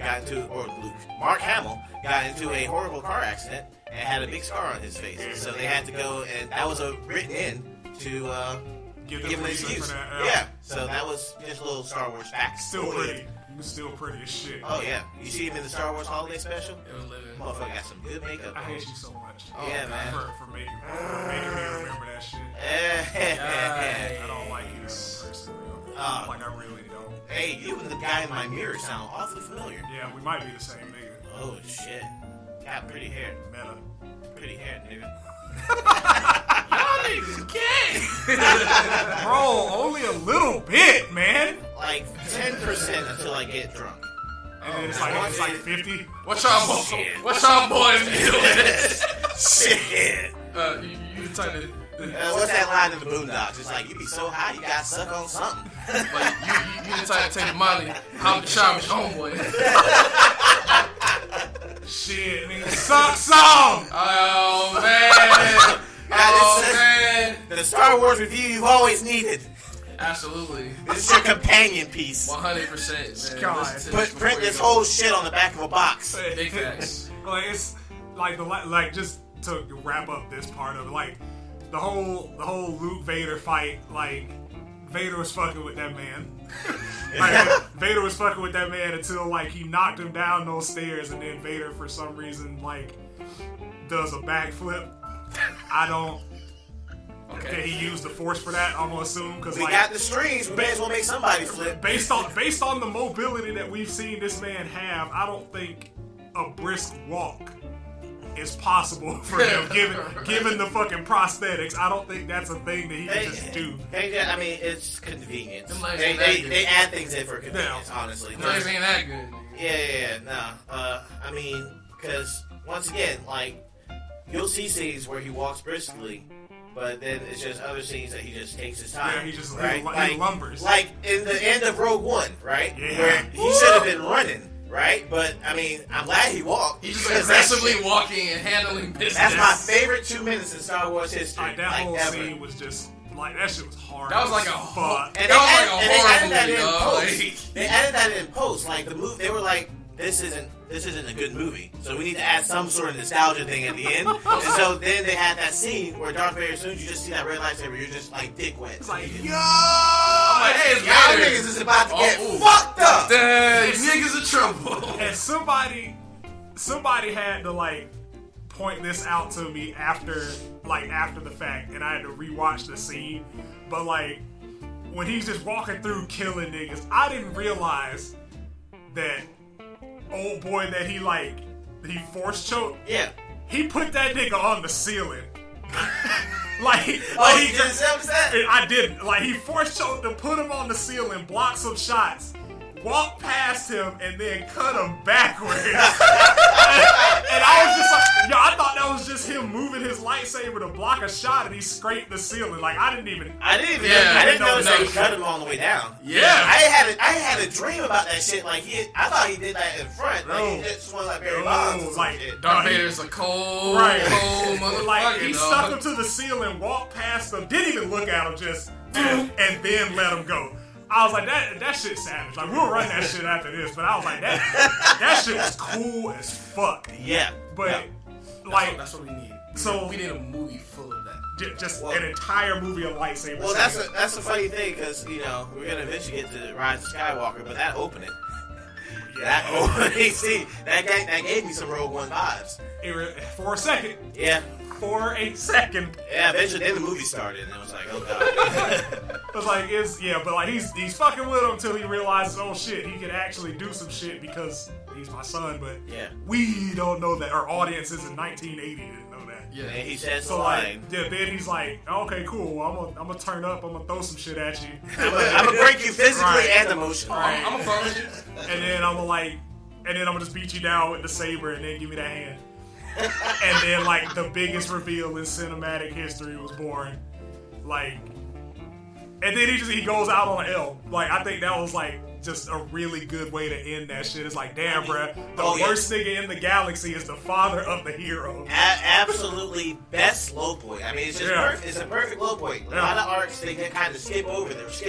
Mark Hamill got into a horrible car accident and had a big scar on his face. So they had to go, and that was written in to. Give him an excuse. Yeah. So that was just a little Star Wars fact. Still pretty. He was still pretty as shit. Oh yeah. You see him in the Star Wars Holiday Special? It was living. Motherfucker got some good makeup. I hate you so much. Yeah, man. For making me remember that shit. I don't like you personally. Like, I really don't. Hey, you and the guy in my mirror sound awfully familiar. Yeah, we might be the same nigga. Oh shit. Got pretty hair. Meta. Pretty hair, nigga. Y'all niggas gay. Bro, only a little bit, man. Like 10% until I get drunk. And then it's like 50. What y'all boys doing? Shit. You type it. What's that line in the Boondocks? It's like, you be so high, you gotta suck on something. Like, you the type to take Molly, hop the shop with your homeboy. Shit, nigga, suck some. Oh man. Man. The Star Wars review you've always needed. Absolutely. This is your companion piece. 100%. God. Print this whole shit on the back of a box. Big facts. Like, it's like just to wrap up this part of it, like the whole Luke Vader fight, like Vader was fucking with that man. Like, Vader was fucking with that man until like he knocked him down those stairs, and then Vader for some reason like does a backflip. I don't. Okay, he used the Force for that. I'm gonna assume because we got the strings. We may as well make somebody flip. Based on the mobility that we've seen this man have, I don't think a brisk walk is possible for him, given the fucking prosthetics. I don't think that's a thing that he can just do. I mean, it's convenience. They add things in for convenience, honestly. No, it ain't that good. Yeah, nah. I mean, because once again, like, you'll see scenes where he walks briskly, but then it's just other scenes that he just takes his time. Yeah, he just right? he lumbers. Like in the end of Rogue One, right? Yeah. Where he should have been running. Right, but I mean, I'm glad he walked. He's just aggressively walking and handling business. That's my favorite 2 minutes in Star Wars history. Like, that whole scene was just like that shit was hard. That was like a fuck. And they added that in post. Like the movie, they were like, this isn't a good movie, so we need to add some sort of nostalgia thing at the end. And so then they had that scene where Darth Vader, as soon as you just see that red lightsaber, you're just like dick wet. It's like, yo, I'm like, hey, it's y'all Vader. niggas is about to get fucked up. These niggas in trouble. And somebody had to like point this out to me after the fact, and I had to rewatch the scene. But like when he's just walking through killing niggas, I didn't realize that old boy that he force choked. Yeah. He put that nigga on the ceiling. He just upset. I didn't. Like, he force choked him, put him on the ceiling, blocked some shots, walked past him, and then cut him backwards. And I was just like, yo, I thought that was just him moving his lightsaber to block a shot, and he scraped the ceiling. Like, I didn't notice that he cut him on the way down. Yeah. I had a dream about that shit. Like, I thought he did that in front. Like, he just swung like Barry Bonds. Like, Darth Vader's a cold motherfucker. Like, he stuck him to the ceiling, walked past him, didn't even look at him, just and then let him go. I was like, that shit's savage. Like, we'll run that shit after this, but I was like, that shit was cool as fuck. Yeah. But like that's what we need. So we need a movie full of that. Just an entire movie of lightsabers. Well, that's a funny thing because we're gonna eventually get to Rise of Skywalker, but that opening, that gave me some Rogue One vibes. For a second. Yeah. For a second. Yeah. Eventually, then the movie started, and it was like, oh god. It was like but like he's fucking with him until he realizes, oh shit, he can actually do some shit because he's my son. But we don't know that. Our audiences in 1980 didn't know that. Yeah. And he says so the line. Then he's like, okay, cool. I'm gonna turn up. I'm gonna throw some shit at you. I'm gonna break you physically and emotionally. Right. I'm gonna follow you. And then I'm gonna just beat you down with the saber and then give me that hand. And then like the biggest reveal in cinematic history was born. Like, and then he goes out on an L. Like, I think that was like just a really good way to end that shit. It's like, damn, bruh, the worst nigga in the galaxy is the father of the hero. Absolutely best low point. I mean, it's just perfect. It's a perfect low point. A lot of arcs they can kind of skip over this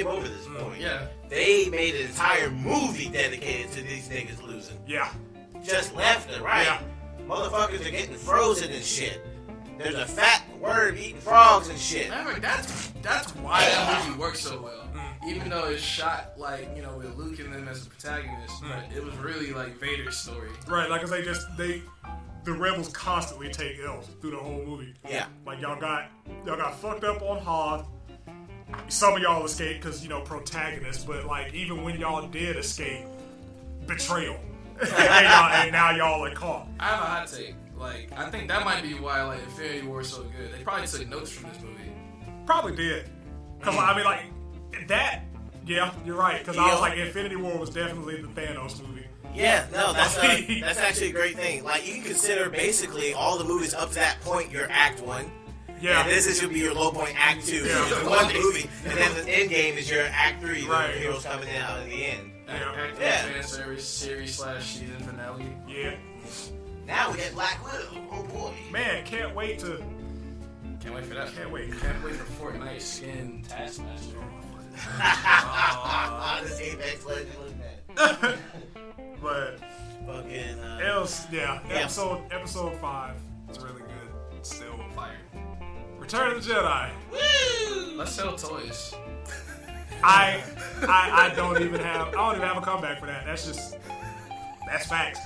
point. Yeah. They made an entire movie dedicated to these niggas losing. Yeah. Just left and right. Yeah. Motherfuckers are getting frozen and shit. There's a fat worm eating frogs and shit. That's why that movie works so well. Even though it's shot like, with Luke and them as a protagonist, but it was really like Vader's story. Right, like I say, the rebels constantly take L's through the whole movie. Yeah. Like y'all got fucked up on Hoth. Some of y'all escaped because, protagonists, but like even when y'all did escape, betrayal. and now y'all are caught. I have a hot take. Like, I think that might be why like Infinity War is so good. They probably took notes from this movie. Probably did. Because I mean, like that. Yeah, you're right. Because I was like, Infinity War was definitely the Thanos movie. Yeah, no, that's actually a great thing. Like, you can consider basically all the movies up to that point your Act 1. Yeah. And this should be your low point Act 2. Yeah. It's one movie. And then the end game is your Act 3. Right. The heroes coming in out at the end. Fan service series/season finale. Yeah. Now we get Black Widow. Oh boy. Man, can't wait for that. Can't wait for Fortnite skin Taskmaster. This Apex Legend look bad. But fucking episode 5 is really good. It's still fire. Return of the Jedi. Woo! Let's sell toys. I don't even have a comeback for that. That's facts.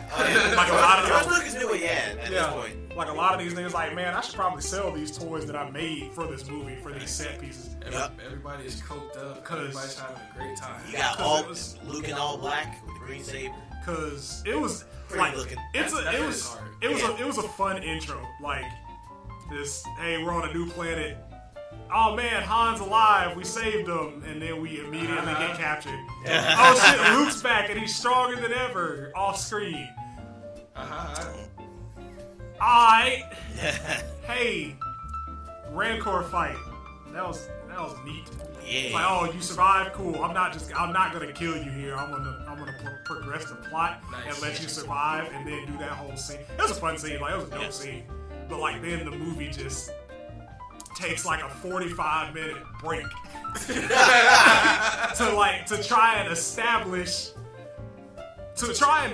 Like a lot of George Lucas knew what he had at this point. Like a lot of these niggas, like, man, I should probably sell these toys that I made for this movie, for these set pieces. Everybody is coked up. Everybody's having a great time. You got Luke in all black with the green saber. Cause it was pretty like looking. It was a fun intro. Like this, hey, we're on a new planet. Oh man, Han's alive. We saved him, and then we immediately get captured. Oh shit, Luke's back, and he's stronger than ever off screen. Alright. Hey, Rancor fight. That was neat. Yeah. It's like, oh, you survived? Cool. I'm not gonna kill you here. I'm gonna progress the plot and let you survive, and then do that whole scene. It was a fun scene. Like, it was a dope scene. But like, then the movie just takes like a 45-minute break to try and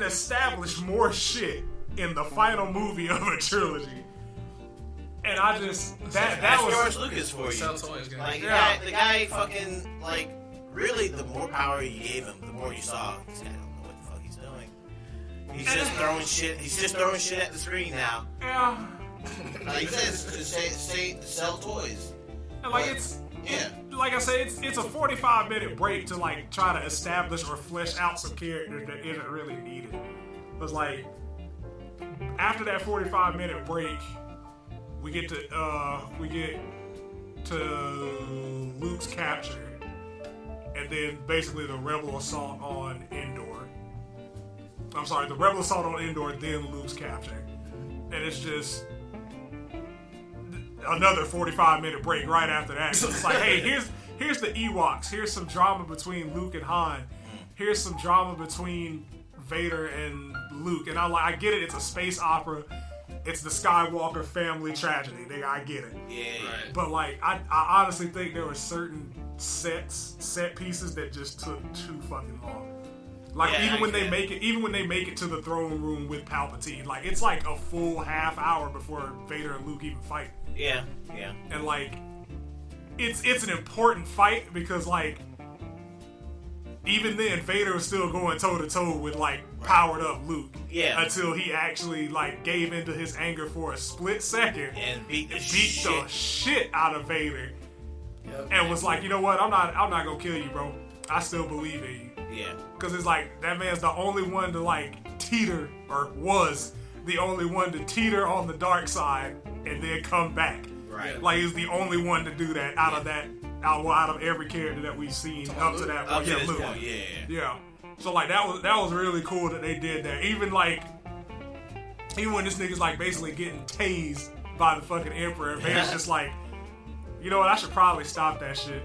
establish more shit in the final movie of a trilogy. And I just that was George Lucas for you. Like the guy fucking, like, really, the more power you gave him, the more you saw this guy don't know what the fuck he's doing. He's just throwing shit at the screen now. Yeah. Like he says, to sell toys. And like like I said, it's a 45-minute break to like try to establish or flesh out some characters that isn't really needed. But like after that 45-minute break, we get to Luke's capture, and then basically the rebel assault on Endor. I'm sorry, the rebel assault on Endor, then Luke's capture, and it's just another 45-minute break right after that. So it's like, hey, here's the Ewoks. Here's some drama between Luke and Han. Here's some drama between Vader and Luke. And I get it. It's a space opera. It's the Skywalker family tragedy. I get it. Yeah. Right. But like, I honestly think there were certain set pieces that just took too fucking long. Like Yeah, even when they make it to the throne room with Palpatine, like it's like a full half hour before Vader and Luke even fight. Yeah. And like it's an important fight because like even then Vader was still going toe to toe with like powered up Luke. Yeah. Until he actually like gave into his anger for a split second And beat the shit out of Vader. Yep. And was like, you know what? I'm not gonna kill you, bro. I still believe in you. Yeah. Because it's like, that man's the only one to like teeter, or was the only one to teeter on the dark side and then come back. Right. Like, he's the only one to do that out of every character that we've seen up to that point. Up to this Luke. point, yeah. Yeah. So like that was really cool that they did that. Even when this nigga's like basically getting tased by the fucking Emperor, and Vader's just like, you know what? I should probably stop that shit.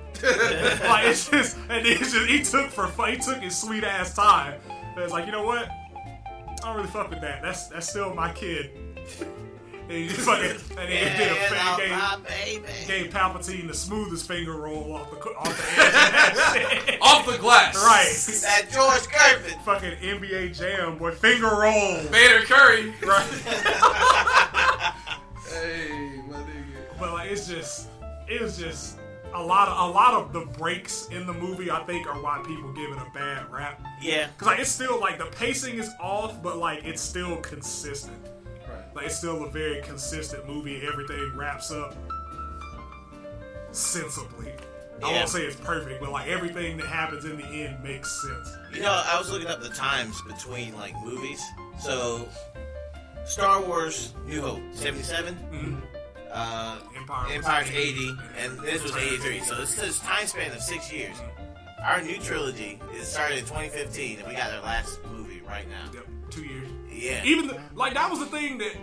Like it's just, and it's just he took his sweet ass time. And it's like, you know what? I don't really fuck with that. That's still my kid. And he fucking gave Palpatine the smoothest finger roll off the edge of that shit. Off the glass. Right. That George Gervin. Fucking NBA Jam, boy, finger roll. Vader Curry. Right. Hey, my nigga. But like, it was just a lot of the breaks in the movie, I think, are why people give it a bad rap. Yeah. Cause like it's still like the pacing is off, but like it's still consistent. Right. Like it's still a very consistent movie. Everything wraps up sensibly. I Yeah. won't say it's perfect, but like everything that happens in the end makes sense. You know, I was looking up the times between like movies. So, Star Wars New Hope 77. Mm-hmm. Empire's 80, and this was 83. So this is a time span of 6 years. Our new trilogy is started in 2015, and we got our last movie right now. Yep, 2 years. Yeah. Even that was the thing that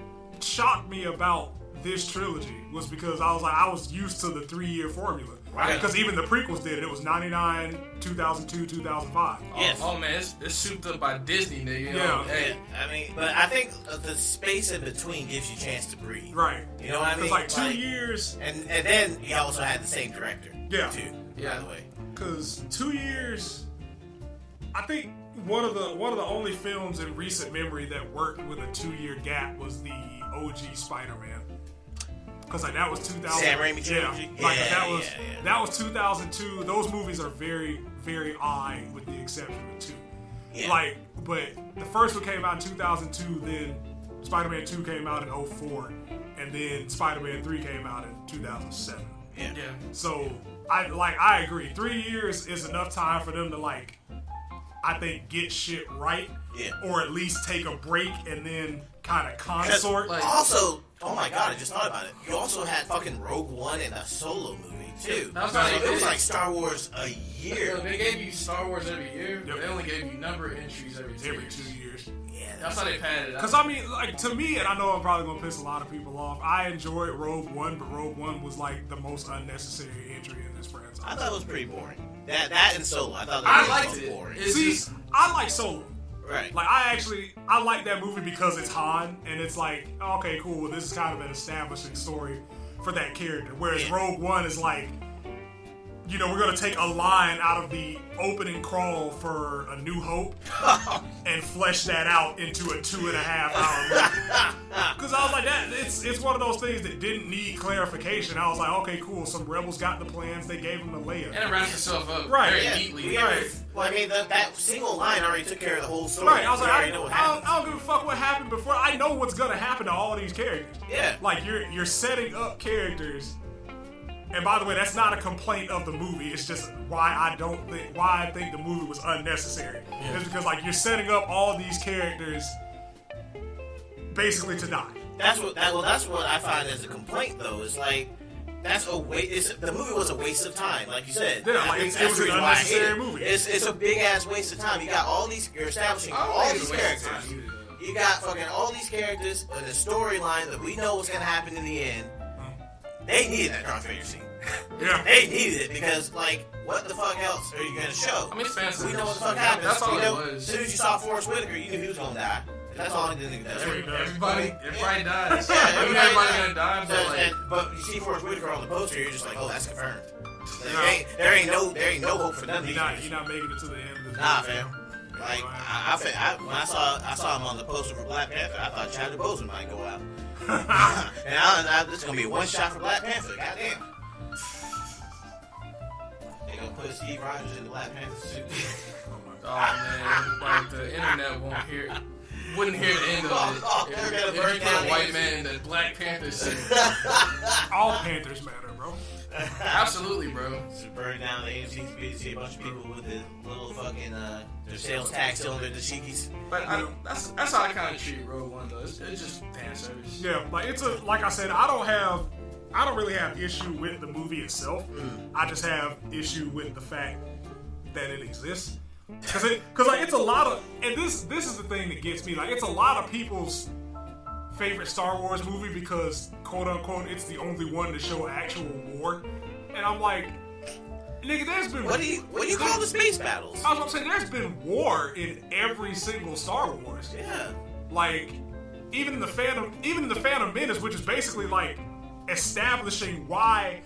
shocked me about this trilogy, was because I was used to the 3-year formula. Right. Because even the prequels did it. It was 99, 2002, 2005. Yes. Oh man, it's souped up by Disney, nigga. You know? Yeah. Hey, I mean, but I think the space in between gives you a chance to breathe. Right. You know what I mean? It's like 2 years. And then you also had the same director. Yeah. Too. Yeah. By the way. Because 2 years, I think one of the only films in recent memory that worked with a 2-year gap was the OG Spider-Man. Because like that was 2000. Sam Raimi trilogy. Yeah, like Yeah, that was 2002. Those movies are very, very odd, with the exception of 2. Yeah. Like, but the first one came out in 2002. Then Spider-Man 2 came out in 2004, and then Spider-Man 3 came out in 2007. Yeah. yeah. So I agree. 3 years is enough time for them to like, I think, get shit right. Yeah. Or at least take a break and then kind of consort. Like- Also, oh my god, I just thought about it. You also had fucking Rogue One and a Solo movie too. That was So right. it was like Star Wars a year. They gave you Star Wars every year. Yep. They only gave you number entries every 2 every years. 2 years. Yeah, That's how they padded it out. Because I mean, like, to me, and I know I'm probably gonna piss a lot of people off, I enjoyed Rogue One, but Rogue One was like the most unnecessary entry in this franchise. I thought it was pretty boring. That and Solo, I thought I that liked was it. boring. It's See, just- I like Solo. Right. Like, I like that movie because it's Han, and it's like, okay, cool, well, this is kind of an establishing story for that character. Whereas Yeah. Rogue One is like, you know, we're gonna take a line out of the opening crawl for A New Hope and flesh that out into a 2.5 hour movie. Because I was like, it's one of those things that didn't need clarification. I was like, okay, cool, some rebels got the plans, they gave them the layup. and it wraps itself up Right. very Yeah. neatly. We already, well, I mean, that single line already took care of the whole story. Right, I was We like, already know what happens. I don't give a fuck what happened before. I know what's gonna happen to all these characters. Yeah. Like you're setting up characters. And by the way, that's not a complaint of the movie. It's just why I think the movie was unnecessary. It's because like you're setting up all these characters basically to die. That's what I find as a complaint, though. Is like that's a waste. The movie was a waste of time, like you said. Yeah, I like, think it that's was the an reason why I hate unnecessary it. movie. It's a big ass waste of time. You got all these. You're establishing all these characters. You got fucking all these characters in a storyline that we know what's gonna happen in the end. They needed that Darth Vader scene. Yeah. They needed it because, like, what the fuck else are you gonna show? I mean, it's fancy. We know what the fuck happens. That's all we know, it was. As soon as you saw Forrest Whitaker, you knew he was gonna die. That's all he did. Everybody dies. Yeah, I mean, everybody gonna die, So, but like, but you see Forrest Whitaker on the poster, you're just like, oh, that's confirmed. There ain't no hope for none of these. You're not making it to the end of the Nah, fam. Like man. when I saw him on the poster for Black Panther, I thought Chadwick Boseman might go out. And this is gonna be a one shot for Black Panther. Goddamn. They gonna put Steve Rogers in the Black Panther suit. Oh man, like the internet wouldn't hear the end of it. If you put a white man in the Black Panther suit. All Panthers matter, bro. Absolutely, bro. Just burn down the AMC, see a bunch of people with the little fucking their sales tax still under the dashikis. But that's how I kind of treat Rogue One though. It's just fan service. Yeah, like I said, I don't really have issue with the movie itself. I just have issue with the fact that it exists. Cause like it's a lot of, and this is the thing that gets me. Like it's a lot of people's favorite Star Wars movie because quote unquote it's the only one to show actual war, and I'm like, nigga, there's been what do you call the space battles? I was about to say there's been war in every single Star Wars. Yeah, like even in the Phantom Menace, which is basically like establishing why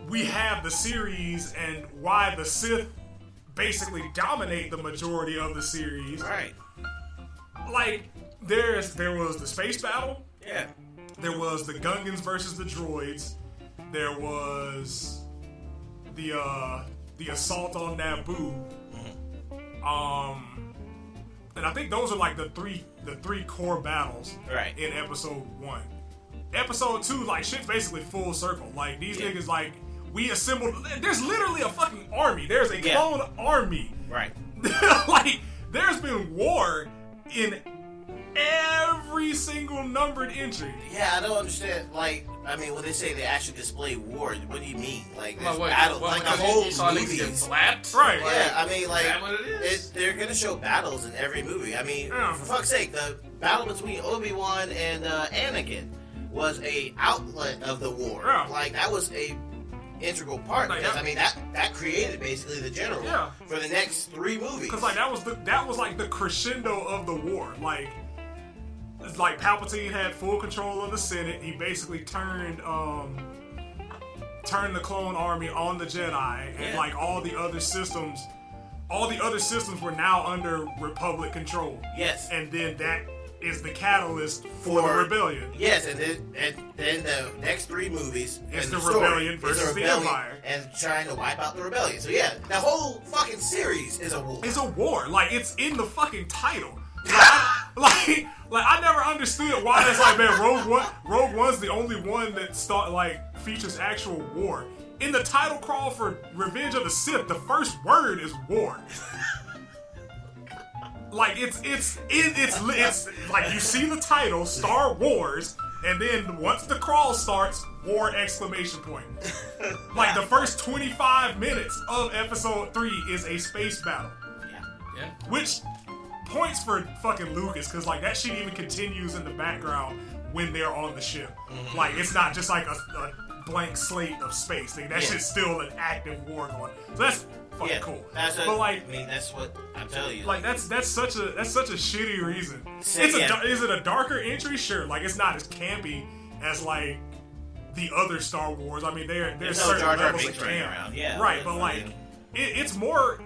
we have the series and why the Sith basically dominate the majority of the series. Right. Like there was the space battle. Yeah. There was the Gungans versus the droids. There was the assault on Naboo. And I think those are like the three core battles right. in episode 1. Episode 2, like shit's basically full circle. Like these niggas like we assembled. There's literally a fucking army. There's a clone army. Right. Like there's been war in every single numbered entry. Yeah, I don't understand. Like, I mean, when they say they actually display war, what do you mean? Like, there's What, battle, like the whole you saw niggas get movies. flapped? Right. Yeah, I mean, like, Is that what it is? they're gonna show battles in every movie. I mean, for fuck's sake, the battle between Obi-Wan and Anakin was a outlet of the war. Yeah. Like, that was a integral part. Like, Because, I mean, that created basically the general for the next 3 movies. Because like that was like the crescendo of the war. Like Palpatine had full control of the Senate. He basically turned the clone army on the Jedi, and like all the other systems were now under Republic control. Yes. And then that is the catalyst for the rebellion. Yes, and then the next 3 movies It's and the story rebellion is versus the Empire. and trying to wipe out the rebellion. So yeah, the whole fucking series is a war. It's a war. Like it's in the fucking title. Like I never understood why it's like, man, Rogue One's the only one that features actual war. In the title crawl for Revenge of the Sith, the first word is war. Like it's like you see the title Star Wars, and then once the crawl starts, war exclamation point. Like the first 25 minutes of episode 3 is a space battle. Yeah. Which points for fucking Lucas, because like that shit even continues in the background when they're on the ship. Like it's not just like a blank slate of space. That shit's still an active war going. So that's fucking cool. But like, I mean, that's what I'm telling you. Like that's such a shitty reason. So, Is it a darker entry? Sure. Like it's not as campy as like the other Star Wars. I mean, there's no certain Jar Jar levels of Binks running camp. around. Yeah, right. But like, it's more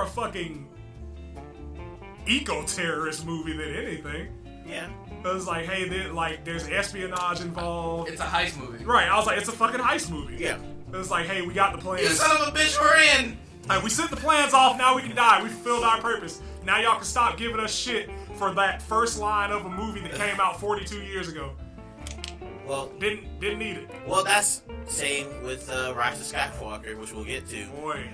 a fucking eco-terrorist movie than anything. Yeah. It was like, hey, there's espionage involved. It's a heist movie. Right. I was like, it's a fucking heist movie. Yeah. It was like, hey, we got the plans. You son of a bitch, we're in! Like, we sent the plans off, now we can die. We fulfilled our purpose. Now y'all can stop giving us shit for that first line of a movie that came out 42 years ago. Well, Didn't need it. well, that's same with Rise of Skywalker, which we'll get to. Boy.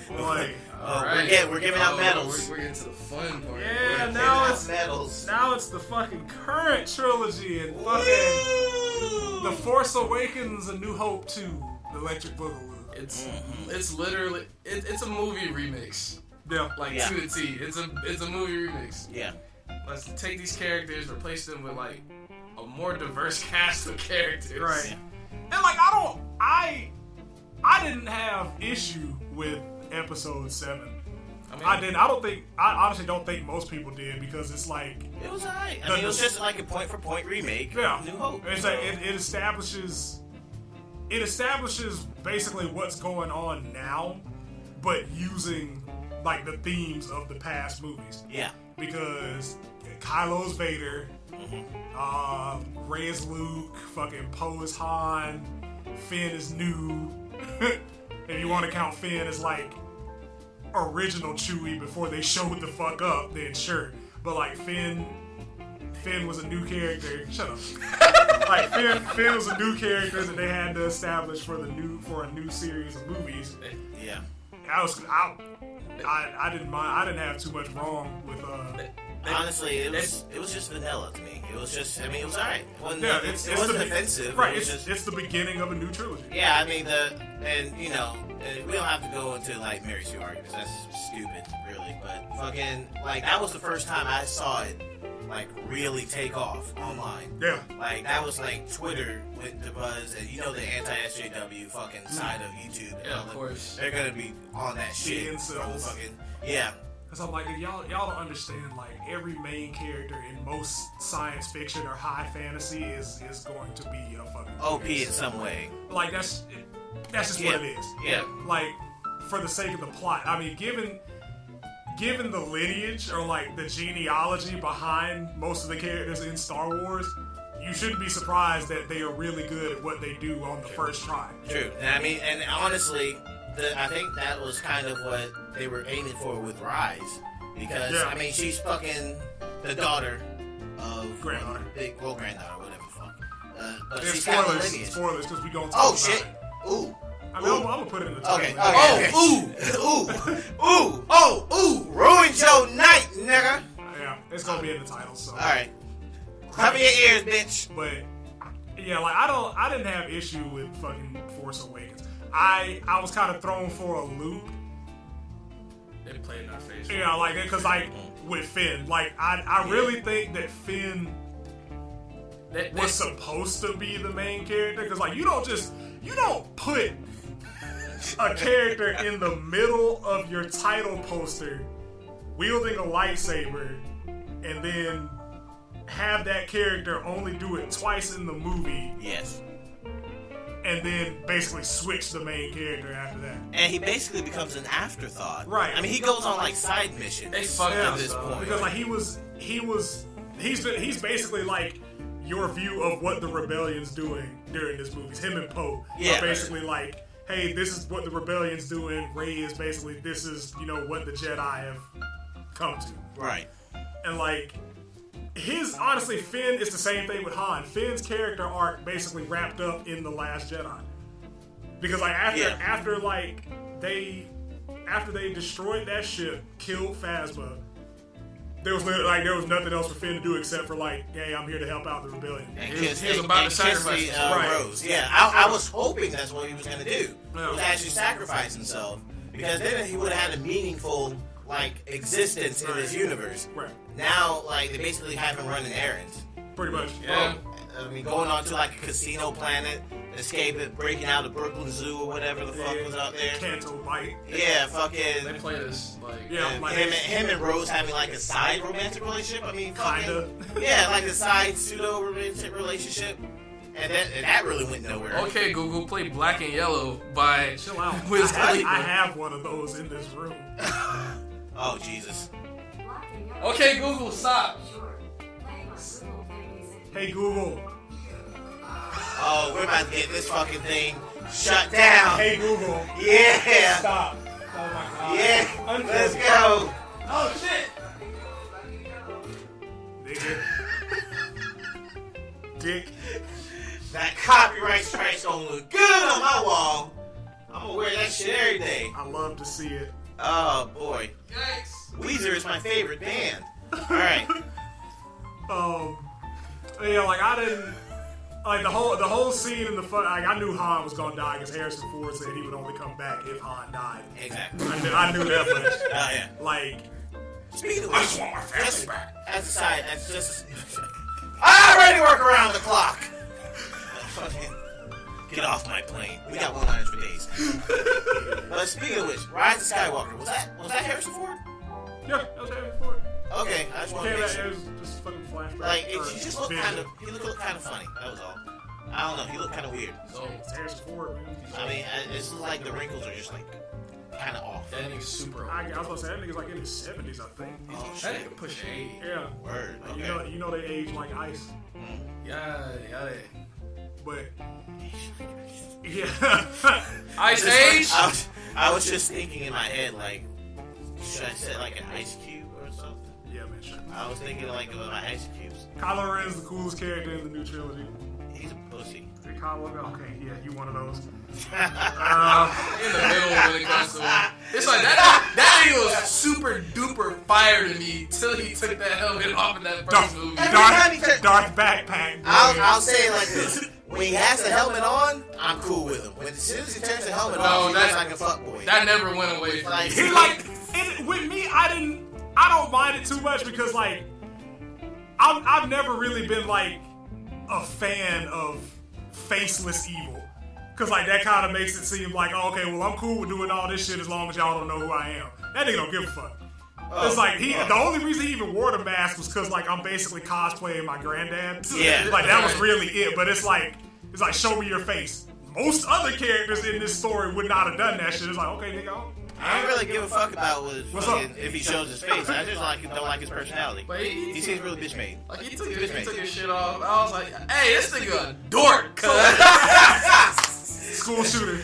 We're giving out medals. We're getting to the fun part. Yeah, We're now giving it's out medals. now it's the fucking current trilogy and fucking The Force Awakens, A New Hope 2, The Electric Boogaloo. It's literally it's a movie remix. Yeah. Like to the T. It's a movie remix. Yeah. Let's take these characters, replace them with like a more diverse cast of characters. Right. And like I didn't have issue with episode 7. I didn't. I honestly don't think most people did, because it's like It was alright. I mean, it was just like a point-for-point remake. Yeah. New Hope. It's like it establishes basically what's going on now, but using like the themes of the past movies. Yeah. Because Kylo's Vader, Rey is Luke, fucking Poe is Han, Finn is new. If you want to count Finn as like original Chewie before they showed the fuck up, then sure. But like Finn was a new character. Shut up. Like Finn was a new character that they had to establish for a new series of movies. Yeah. I didn't mind. I didn't have too much wrong with. Honestly, it was just vanilla to me. It was just, I mean, it was alright. It wasn't offensive. Right, It it's the beginning of a new trilogy. Yeah, I mean, we don't have to go into like Mary Sue arguments. That's stupid, really. But fucking, like, that was the first time I saw it, like, really take off online. Yeah. Like, that was like Twitter with the buzz, and you know the anti-SJW fucking side of YouTube. Yeah, of course. They're gonna be on that shit. Fucking, yeah. Cause I'm like, y'all don't understand. Like every main character in most science fiction or high fantasy is going to be a fucking OP in some way. Like that's just what it is. Yeah. Like for the sake of the plot. I mean, given the lineage or like the genealogy behind most of the characters in Star Wars, you shouldn't be surprised that they are really good at what they do on the first try. True. And I mean, and honestly, I think that was kind of what they were aiming for with Rise, because I mean, she's fucking the daughter of granddaughter, granddaughter, whatever the fuck. But she's got the lineage. Spoilers, because we gonna talk about shit. it. Ooh. I mean, I'm gonna put it in the title. Ooh. Ruined your night, nigga. Yeah, it's gonna be in the title. So. All right. Cover your ears, bitch. But yeah, like I didn't have issue with fucking Force Awakens. I was kind of thrown for a loop. They played in our face. Yeah, like because like with Finn, like I really think that Finn was supposed to be the main character, because like you don't put a character in the middle of your title poster wielding a lightsaber and then have that character only do it twice in the movie. Yes. And then basically switch the main character after that. And he basically becomes an afterthought. Right. I mean, he goes on like side missions. They fucked at this point. Because like he's basically like your view of what the rebellion's doing during this movie. Him and Poe are basically like, hey, this is what the rebellion's doing. Rey is basically, this is, what the Jedi have come to. Right. And like, honestly, Finn is the same thing with Han. Finn's character arc basically wrapped up in The Last Jedi. Because like after they destroyed that ship, killed Phasma, there was nothing else for Finn to do except for like, hey, I'm here to help out the rebellion. And he was about to sacrifice Rose. Yeah, I was hoping that's what he was going to do. He would actually sacrifice himself, because then he would have had a meaningful existence in this universe. Right. Now, they basically have him running errands. Pretty much. Yeah. I mean, going on to a casino planet, escaping, breaking out of Brooklyn Zoo or whatever the fuck was out there. Canto Bite. Yeah, fucking. They play this him and Rose having a side romantic relationship. I mean, kinda. Yeah, a side pseudo romantic relationship. And that really went nowhere. Okay, Google, play Black and Yellow by Chill out. Wiz Khalifa. I have one of those in this room. Oh, Jesus. Okay, Google, stop. Hey, Google. Oh, we're about to get this fucking thing shut down. Hey, Google. Yeah. Stop. Oh, my God. Yeah. Let's go. Oh, shit. Nigga. Dick. That copyright strike's gonna look good on my wall. I'm gonna wear that shit every day. I love to see it. Oh, boy. Yikes. Weezer is my favorite band. Alright. Yeah, I didn't the whole scene in the I knew Han was gonna die because Harrison Ford said he would only come back if Han died. Exactly. I knew that much. Oh yeah. Speaking of which, I just want my family back. As a side, that's just. I already work around the clock. Fucking get off my plane. We got one-liners for days. But speaking of which, Rise of Skywalker was that Harrison Ford? Yeah, that was Harrison Ford. Okay, I just want to make sure. It was just fucking flashback. He just looked he looked kind of funny. That was all. I don't know. He looked kind of weird. It's Harrison Ford, man. I mean, it's like the wrinkles are just kind of off. That nigga's super old. I was gonna say that nigga's like in his 70s, I think. Oh That shit. nigga pushing 80. Yeah. Word. Okay. You know they age like ice. Yeah. But yeah. Ice Just Age? like, I was just thinking in my head, like, should I say like an ice cube or something? Yeah, man. Sure. I was thinking like of my ice cubes. Kylo Ren is the coolest character in the new trilogy. He's a pussy. Kylo, okay, yeah, you one of those. In the middle when it comes to it. It's like that nigga was super duper fire to me till he took that helmet off in that first movie. Dark backpack. I'll say it like this. When he has the helmet on, I'm cool with him. As soon as he turns the helmet off, he looks like a fuckboy. That never went away from me. He with me, I don't mind it too much because like I've never really been like a fan of faceless evil. Cause like that kind of makes it seem like, oh, okay, well I'm cool with doing all this shit as long as y'all don't know who I am. That nigga don't give a fuck. It's like the only reason he even wore the mask was cause like I'm basically cosplaying my granddad. Yeah. Like that was really it. But it's like show me your face. Most other characters in this story would not have done that shit. It's like, okay, nigga. I don't really give a fuck about if he shows his face. I just don't like his personality. But He seems really bitch made. Like he took his shit off. I was like, hey, this nigga a dork. School shooter.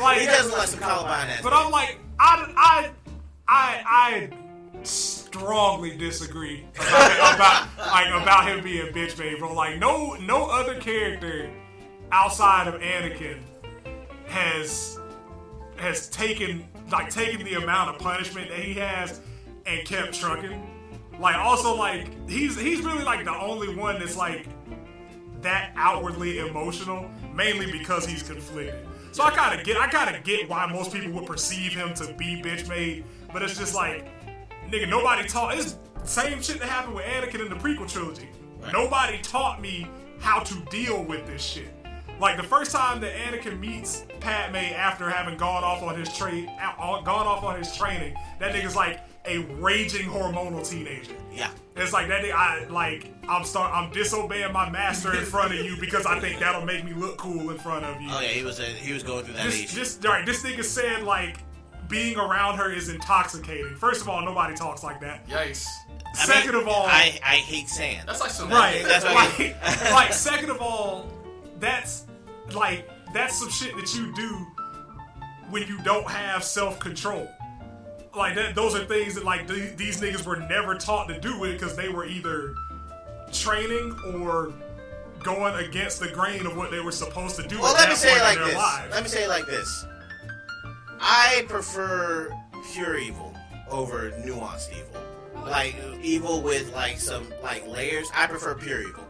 Like, he doesn't like some Columbine ass. But I'm like, I strongly disagree about him being bitch made, bro. Like no other character outside of Anakin has taken the amount of punishment that he has and kept trucking. Like also like he's really like the only one that's like that outwardly emotional, mainly because he's conflicted. So I kind of get why most people would perceive him to be bitch made, but it's just like, nigga, nobody taught. It's the same shit that happened with Anakin in the prequel trilogy. Right. Nobody taught me how to deal with this shit. Like the first time that Anakin meets Padme after having gone off on his training, that nigga's like a raging hormonal teenager. Yeah. It's like that nigga, I'm disobeying my master in front of you because I think that'll make me look cool in front of you. Oh yeah, he was going through that age. This nigga said like being around her is intoxicating. First of all, nobody talks like that. Yikes. Second of all, I hate sand. That's like some right. That's like second of all, that's some shit that you do when you don't have self-control. Like that, those are things that like these niggas were never taught to do it because they were either training or going against the grain of what they were supposed to do. Well, at let me say it like this. Lives. Let me say it like this. I prefer pure evil over nuanced evil. Like evil with like some like layers. I prefer pure evil.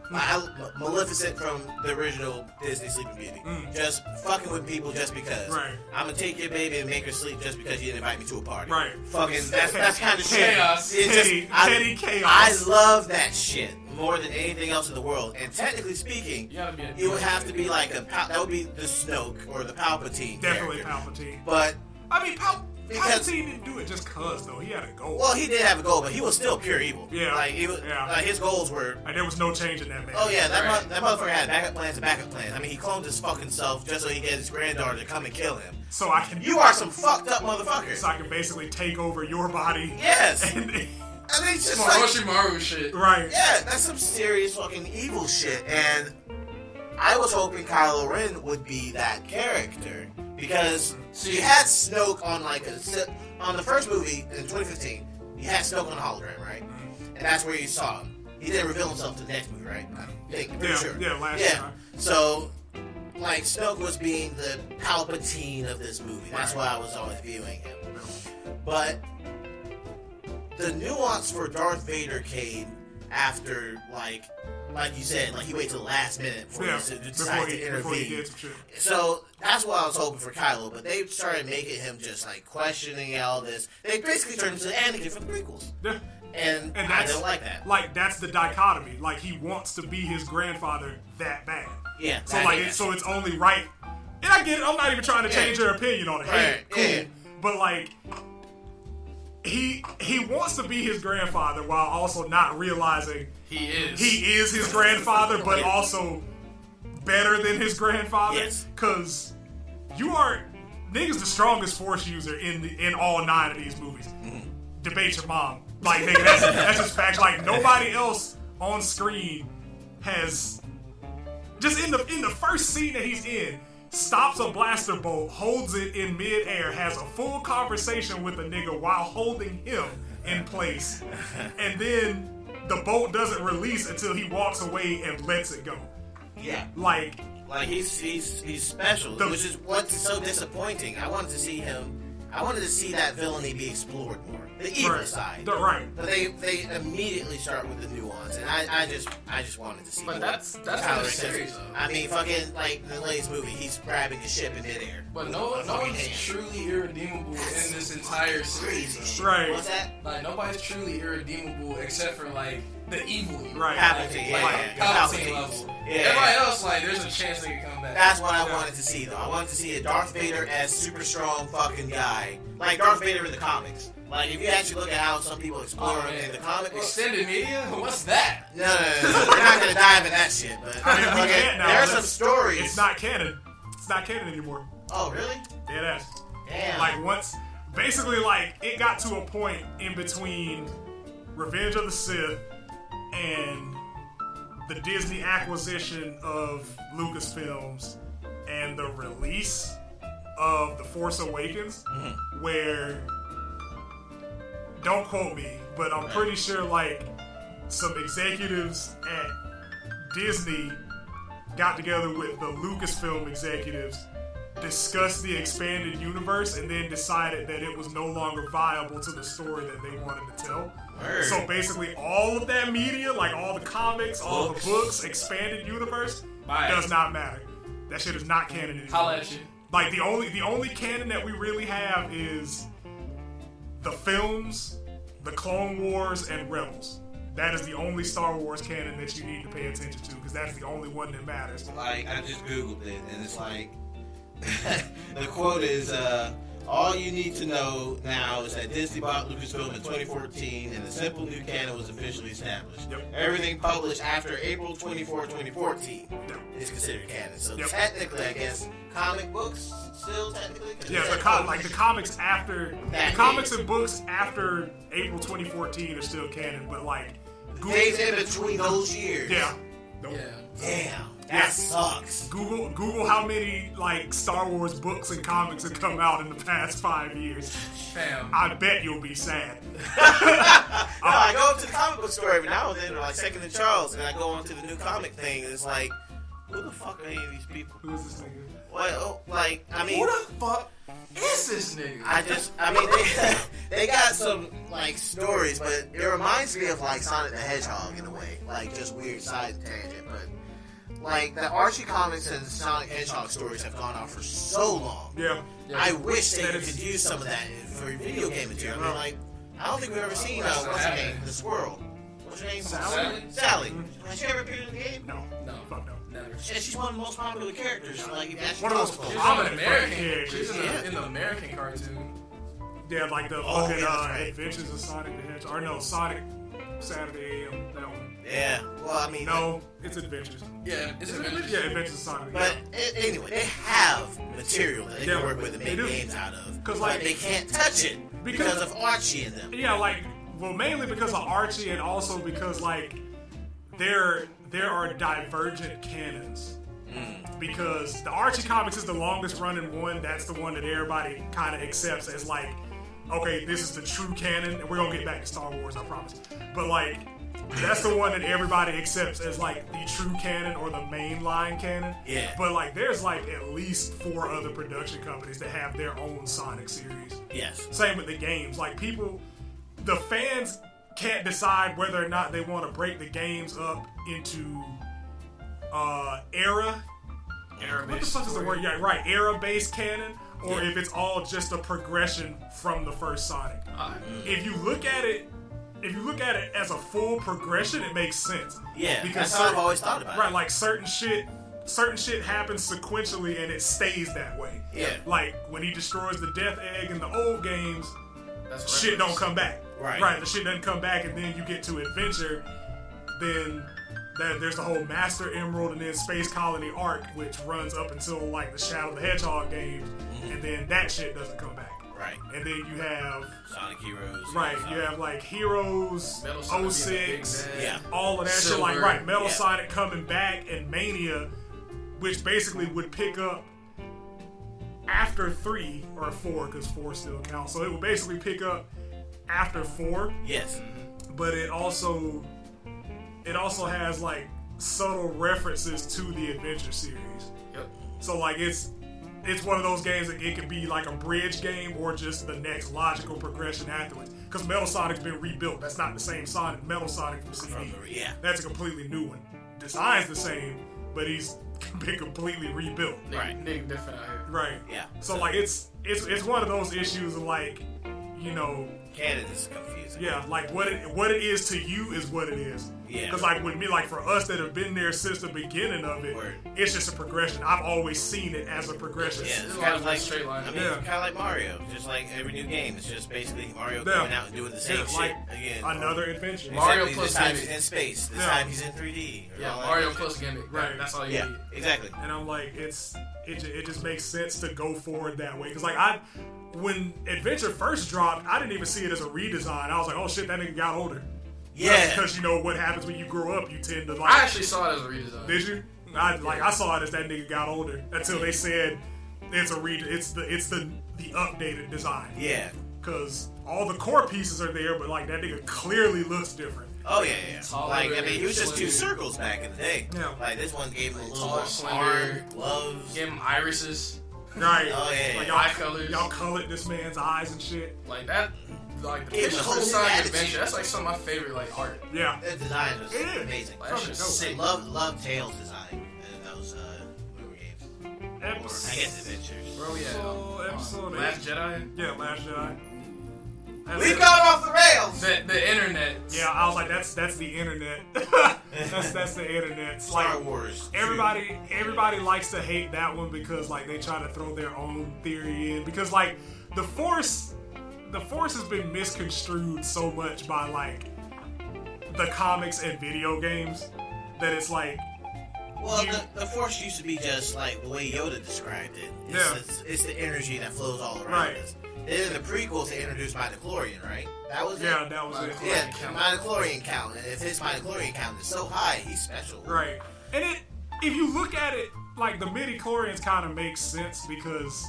Maleficent from the original Disney Sleeping Beauty. Just fucking with people just because. Right. I'm gonna take your baby and make her sleep just because you didn't invite me to a party. Right. That's kind of shit. Chaos. Petty chaos. I love that shit more than anything else in the world. And technically speaking, it would have to be like that would be the Snoke or the Palpatine. Definitely character. Palpatine. But I mean, Palpatine didn't do it just cause though. He had a goal. Well, he did have a goal, but he was still pure evil. Yeah. Like his goals were. And there was no change in that man. Oh yeah, that motherfucker had backup plans and backup plans. I mean, he cloned his fucking self just so he get his granddaughter to come and kill him. So I can. You are some fucked up motherfucker. So I can basically take over your body. Yes. And I mean, it's just Orochimaru shit. Right. Yeah, that's some serious fucking evil shit. And I was hoping Kylo Ren would be that character because you had Snoke on on the first movie in 2015. You had Snoke on a hologram, right? And that's where you saw him. He didn't reveal himself to the next movie, right? I think, pretty sure. Yeah, last time. So, like, Snoke was being the Palpatine of this movie. That's why I was always viewing him. But the nuance for Darth Vader came after, like you said, like he waited till the last minute before he decided to intervene. So that's why I was hoping for Kylo, but they started making him just like questioning all this. They basically turned him into Anakin from the prequels. Yeah. And I don't like that. Like that's the dichotomy. Like he wants to be his grandfather that bad. Yeah. So so it's only right. And I get it. I'm not even trying to change your opinion on it. Hey, cool. Yeah. But like he wants to be his grandfather while also not realizing he is his grandfather, but also better than his grandfather. Yes. Because you are nigga's the strongest Force user in all 9 of these movies. Debate your mom. Like, nigga, that's just facts. Like, nobody else on screen has, just in the first scene that he's in, stops a blaster bolt, holds it in midair, has a full conversation with a nigga while holding him in place, and then the bolt doesn't release until he walks away and lets it go. Yeah. Like he's special, which is what's so disappointing. I wanted to see that villainy be explored more. The evil side. Right. But they immediately start with the nuance, and I just wanted to see. But that's how the series, though. I mean, fucking like the latest movie, he's grabbing a ship in midair. But no one's truly irredeemable in this entire series. Crazy shit. Right. What's that? Like nobody's truly irredeemable except for like the evil. Right. Palpatine, Palpatine level. Yeah. Everybody else, like, there's a chance they can come back. That's what I wanted to see, though. I wanted to see a Darth Vader as super strong fucking guy, like Darth Vader in the comics. Like, if you actually look at how some people explore him in the comic books. Extended media? What's that? No. We're not going to dive in that shit. But I mean, we can't now. There are some stories. It's not canon. It's not canon anymore. Oh, really? Yeah, that's. Damn. Like, once, basically, like, it got to a point in between Revenge of the Sith and the Disney acquisition of Lucasfilms and the release of The Force Awakens, where, don't quote me, but I'm pretty sure, like, some executives at Disney got together with the Lucasfilm executives, discussed the expanded universe, and then decided that it was no longer viable to the story that they wanted to tell. Word. So basically all of that media, like all the comics, all the books, expanded universe, does not matter. That shit is not canon anymore. Holla at you. Like the only canon that we really have is the films, the Clone Wars, and Rebels. That is the only Star Wars canon that you need to pay attention to, because that's the only one that matters. Like, I just Googled it, and it's like, the quote is, all you need to know now is that Disney bought Lucasfilm in 2014, and the simple new canon was officially established. Yep. Everything published after April 24, 2014 is considered canon. So technically, I guess, comic books still technically. Yeah, the comics after That the comics and books after April 2014 are still canon, but like days in between those years. Yeah. Nope. Yeah. Damn. That sucks. Google how many like Star Wars books and comics have come out in the past 5 years. Fam. I bet you'll be sad. I go up to the comic book store every now and then, or like Second and Charles, and I go onto the new comic thing, and it's like, who the fuck are any of these people? Who is this nigga? Well, like, I mean, Who the fuck is this nigga? I mean, they got some like stories, but it reminds me of like Sonic the Hedgehog in a way, like just weird side tangent, but. Like, the Archie comics and Sonic Hedgehog stories have gone on for so long. Yeah. I wish they could use some of that for video game material. I mean, like, I don't think we've ever seen, what's her name? The squirrel. What's her name? Sally. Has she ever appeared in the game? No. Fuck no. Never. Yeah, she's one of the most popular characters. Like, One of the most She's prominent an American. characters. She's in the American cartoon. Yeah, like the Oh, fucking yeah, that's right. Adventures of Sonic the Hedgehog. Or no, Sonic Saturday AM. That one. Yeah. Well, I mean, No, it's Adventures. Yeah, it's Avengers. Yeah, Adventures of Sonic. but anyway, they have material that they can Yeah, work with and they make do. games out of. 'Cause, But like- they can't touch it because of Archie in them. Yeah, like, well, mainly because of Archie, and also because like there are divergent canons. Because the Archie comics is the longest running one. That's the one that everybody kind of accepts as like, okay, this is the true canon, and we're gonna get back to Star Wars, I promise. But like, that's the one that everybody accepts as like the true canon or the mainline canon. Yeah. But like, there's like at least 4 other production companies that have their own Sonic series. Yes. Same with the games. Like, the fans can't decide whether or not they want to break the games up into era. What the fuck is the word? Yeah, right. Era-based canon, or if it's all just a progression from the first Sonic. If you look at it as a full progression, it makes sense. Yeah, because that's how I've always thought about it. Right, like certain shit happens sequentially and it stays that way. Yeah. Like when he destroys the Death Egg in the old games, That's shit don't come back. Right. Right, the shit doesn't come back, and then you get to Adventure, then there's the whole Master Emerald and then Space Colony arc, which runs up until like the Shadow of the Hedgehog games, and then that shit doesn't come back. Right. And then you have Sonic Heroes. right. You have like Heroes, Metal Sonic 06, Yeah. all of that shit. Silver. Like right, Metal Yeah. Sonic coming back and Mania, which basically would pick up after 3 or 4, because 4 still counts. So it would basically pick up after 4, Yes. but it also has like subtle references to the Adventure series. Yep. So like it's one of those games that it could be like a bridge game or just the next logical progression afterwards. Because Metal Sonic's been rebuilt. That's not the same Sonic. Metal Sonic from CD. Yeah. That's a completely new one. Design's the same, but he's been completely rebuilt. Right. Nigga different out here. Right. Yeah. So like it's one of those issues of like, you know, Canon is confusing. yeah, like what it is to you is what it is. Yeah. Because like with me, like for us that have been there since the beginning of it, Word. it's just a progression. I've always seen it as a progression. Yeah, it's It's kind of always like a straight line. I mean, Yeah. kind of like Mario. Just like every new game, it's just basically Mario Yeah. going out and doing the same Yeah, shit like again. another adventure. Mario Exactly, plus this time gimmick. he's in space. This Yeah. time he's in 3D. or Yeah, all that Mario shit. plus gimmick. Right. That's all you Yeah, need. exactly. And I'm like, it just makes sense to go forward that way. Because like when Adventure first dropped, I didn't even see it as a redesign. I was like, oh shit, that nigga got older. Yeah. Because you know what happens when you grow up, you tend to like. I actually saw it as a redesign. Did you? I saw it as that nigga got older until they said it's the updated design. Yeah. Because all the core pieces are there, but like that nigga clearly looks different. Oh yeah, yeah. Taller, Like I mean, he was just two slender. circles back in the day. Yeah. Like this one gave him a little Taller, more slender. arm, gloves. Give him irises, Right. Oh, yeah, Like yeah. eye colors. y'all colored this man's eyes and shit. like that. Like the Give him pictures a of whole the new Sonic attitude. Adventure. That's like some of my favorite like art. Yeah. That design was It is. amazing. Like, that shit's sick. Love Tails design in those movie games. Or I guess adventures. Where we at? Episode Last Jedi. Yeah, Last Jedi. That's We've it. gone off the rails. The internet. Yeah, I was like, that's the internet. that's the internet. It's Star like Wars. everybody likes to hate that one because like they try to throw their own theory in because like the Force has been misconstrued so much by like the comics and video games that it's like Well, the Force used to be just like the way Yoda described it. It's the energy that flows all around Right. us. And then the prequels, they introduced midichlorian, right? That was yeah, it? that was it. Yeah, Count. midichlorian count. And if his midichlorian count is so high, he's special. Right. And if you look at it, like the midichlorians kind of make sense because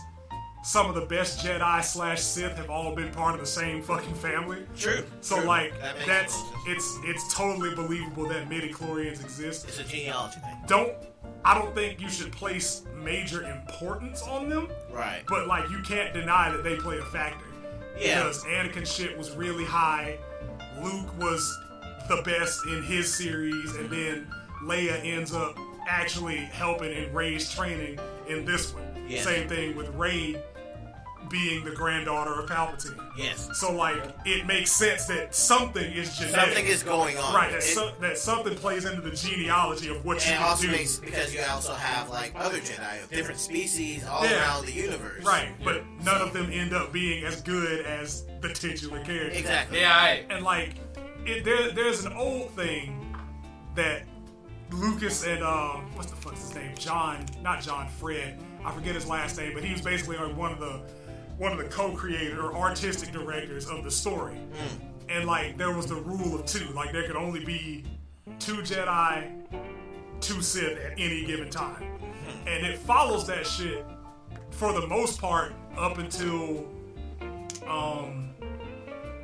some of the best Jedi / Sith have all been part of the same fucking family. True. So True. like That makes that's total sense. it's totally believable that midichlorians exist. It's a genealogy thing. I don't think you should place major importance on them, Right. but like you can't deny that they play a factor. Yeah. Because Anakin shit was really high. Luke was the best in his series, and then Leia ends up actually helping in Rey's training in this one. Yes. Same thing with Rey being the granddaughter of Palpatine. Yes. So like it makes sense that something is genetic. Something is going on. right. It- That something plays into the genealogy of what you and it can also do. makes because you also have like other Jedi of different species all Yeah. around the universe. Right, but none of them end up being as good as the titular character. Exactly. Yeah, I. And like, there's an old thing that Lucas and what's the fuck's his name? Fred. I forget his last name, but he was basically like one of the co-creator or artistic directors of the story. And like, there was the rule of 2. Like, there could only be 2 Jedi, 2 Sith at any given time. And it follows that shit for the most part up until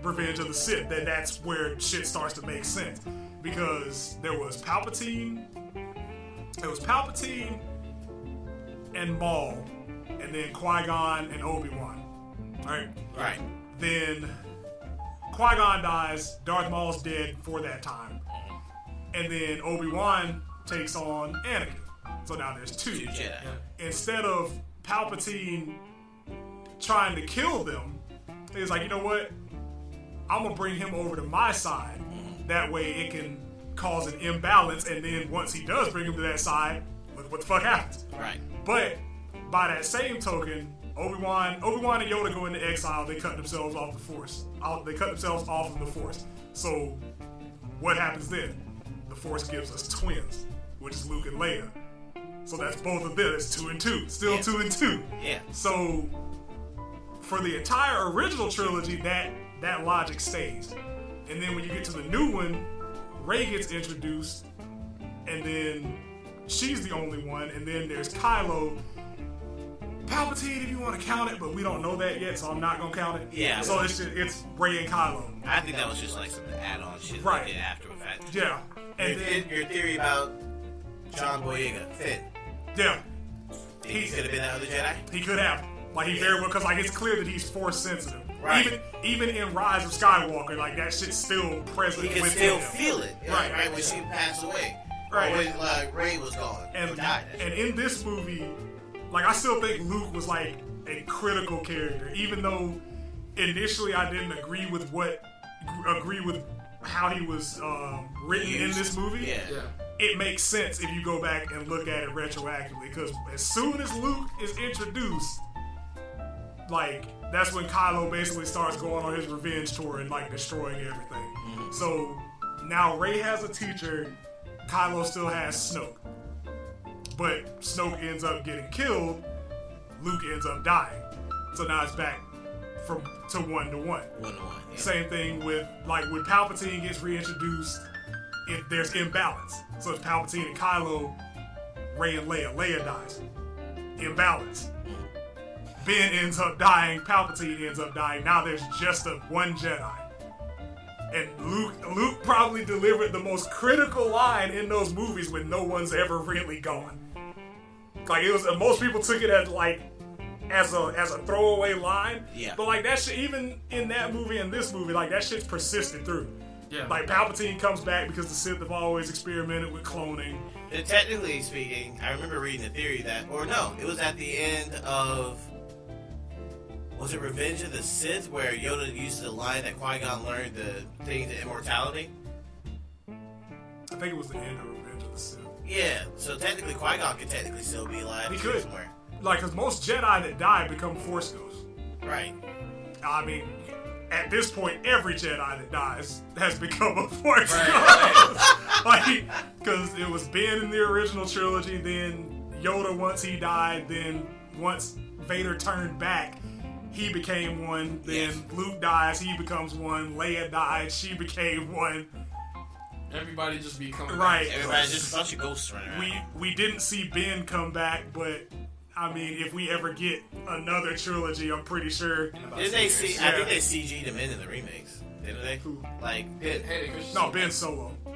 Revenge of the Sith. Then that's where shit starts to make sense. Because there was Palpatine and Maul, and then Qui-Gon and Obi-Wan. Right? Right. Then Qui-Gon dies, Darth Maul's dead for that time. And then Obi-Wan takes on Anakin. So now there's 2. 2 Jedi. Instead of Palpatine trying to kill them, he's like, you know what? I'm gonna bring him over to my side. That way it can cause an imbalance, and then once he does bring him to that side, look what the fuck happens. Right. But by that same token, Obi-Wan and Yoda go into exile. They cut themselves off the Force. They cut themselves off of the Force. So what happens then? the Force gives us twins, which is Luke and Leia. So that's both of them. It's 2 and 2. Still 2 and 2. Yeah. So for the entire original trilogy, that logic stays. And then when you get to the new one, Rey gets introduced, and then she's the only one, and then there's Kylo. Palpatine, if you want to count it, but we don't know that yet, so I'm not gonna count it. Yeah. So it's Rey and Kylo. I think that was just like some add-on shit Right. they did after the fact. Yeah. And then your theory about John Boyega, Finn. yeah, He could have been that other Jedi. he could have. Like he very well, because like it's clear that he's Force sensitive. Right. Even in Rise of Skywalker, like that shit's still present. He could with still him. feel it. Right. Right when she passed away. Right. Or when Rey was gone. And or died. and in this movie, like I still think Luke was like a critical character, even though initially I didn't agree with how he was written in this movie. Yeah. It makes sense if you go back and look at it retroactively, because as soon as Luke is introduced, like that's when Kylo basically starts going on his revenge tour and like destroying everything. Mm-hmm. So now Rey has a teacher, Kylo still has Snoke, but Snoke ends up getting killed, Luke ends up dying. So now it's back to 1-1. 1-1. Yeah. Same thing with like when Palpatine gets reintroduced, there's imbalance. So it's Palpatine and Kylo, Rey and Leia. Leia dies. Imbalance. Ben ends up dying, Palpatine ends up dying. Now there's just one Jedi. And Luke probably delivered the most critical line in those movies when no one's ever really gone. Like it was, most people took it as like as a throwaway line. Yeah. But like that shit, even in that movie and this movie, like that shit's persisted through. Yeah. Like Palpatine comes back because the Sith have always experimented with cloning. And technically speaking, I remember reading the theory that, or no, it was at the end of, was it Revenge of the Sith, where Yoda used the line that Qui-Gon learned the thing to immortality? I think it was the end of Revenge of the Sith. Yeah, so technically Qui-Gon could technically still be alive. He could. Somewhere. Like, because most Jedi that die become Force ghosts. Right. I mean, at this point, every Jedi that dies has become a Force ghost. Like, because it was Ben in the original trilogy, then Yoda once he died, then once Vader turned back, he became one. Then Yes. Luke dies, he becomes one. Leia died, she became one. Everybody just be coming Right. back. Everybody's just a bunch of ghosts running around. We didn't see Ben come back, but I mean, if we ever get another trilogy, I'm pretty sure. Didn't they see? I think they CG'd him in the remakes, didn't they? Who? Like Ben. Hey, Christian. No, Ben Solo, Oh,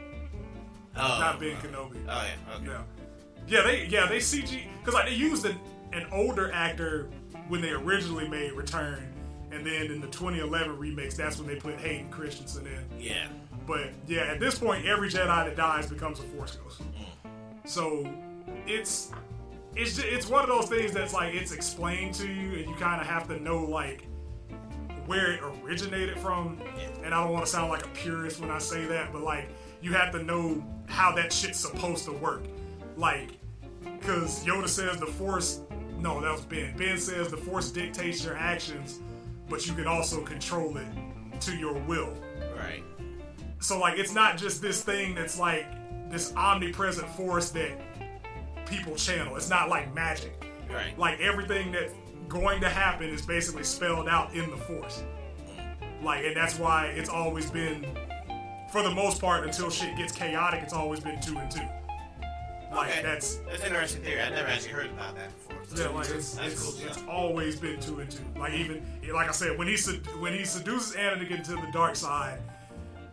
not Ben Kenobi. Oh yeah. Okay. They CG because like they used an older actor when they originally made Return, and then in the 2011 remakes, that's when they put Hayden Christensen in. Yeah. But yeah, at this point, every Jedi that dies becomes a Force ghost. So it's one of those things that's like it's explained to you, and you kind of have to know like where it originated from. And I don't want to sound like a purist when I say that, but like you have to know how that shit's supposed to work. Like, because Yoda says the Force. No, that was Ben. Ben says the Force dictates your actions, but you can also control it to your will. Right. So like it's not just this thing that's like this omnipresent force that people channel. It's not like magic. Right. Like everything that's going to happen is basically spelled out in the Force. Like, and that's why it's always been, for the most part, until shit gets chaotic, it's always been 2 and 2. Like Okay. that's an interesting theory. I never actually heard about that before. So yeah, like that's cool. it's always been 2 and 2. Like even like I said, when he seduces Anakin to the dark side,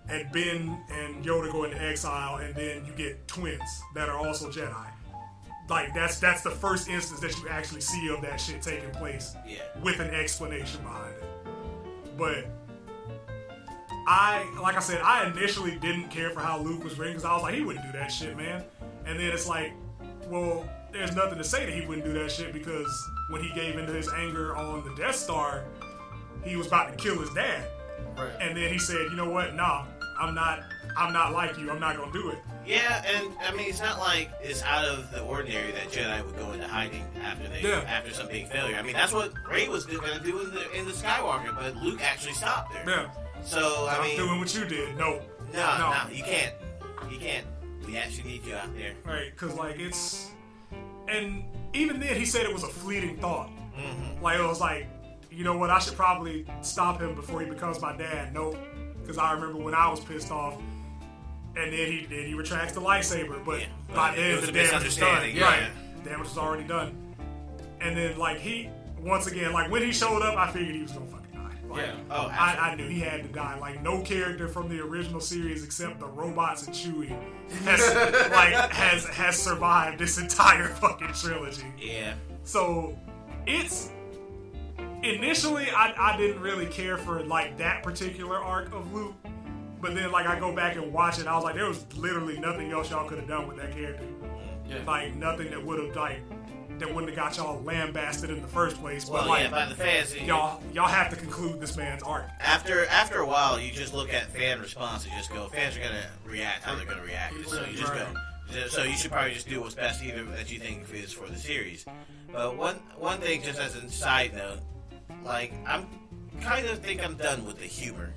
and Ben and Yoda go into exile, and then you get twins that are also Jedi. Like that's the first instance that you actually see of that shit taking place, Yeah. with an explanation behind it. But like I said, I initially didn't care for how Luke was written because I was like, he wouldn't do that shit, man. And then it's like, well, there's nothing to say that he wouldn't do that shit because when he gave into his anger on the Death Star, he was about to kill his dad. Right. And then he said, you know what? Nah, I'm not like you. I'm not gonna do it. Yeah, and I mean, it's not like it's out of the ordinary that Jedi would go into hiding after some big failure. I mean, that's what Rey was going to do in the Skywalker, but Luke actually stopped there. Yeah. So I I'm mean, doing what you did. No. no, you can't. We actually need you out there. Right, because, like, it's... And even then, he said it was a fleeting thought. Mm-hmm. Like, it was like, you know what, I should probably stop him before he becomes my dad. Nope. Because I remember when I was pissed off, and then he retracts the lightsaber, but by then the damage was done. Yeah. Right. Damage was already done. And then, like, once again, like, when he showed up, I figured he was gonna fucking die. Like, Yeah. Oh, I knew he had to die. Like, no character from the original series except the robots and Chewie has survived this entire fucking trilogy. Yeah. So it's initially I didn't really care for like that particular arc of Luke, but then like I go back and watch it, I was like, there was literally nothing else y'all could have done with that character. Yeah. Like nothing that would have that wouldn't have got y'all lambasted in the first place. Well, but like yeah, by the fans. y'all have to conclude this man's arc. After a while, you just look at fan response and just go, fans are gonna react how they're gonna react. So you just go. So you should probably just do what's best even that you think is for the series. But one thing, just as a side note, like I'm kind of think I'm done with the humor.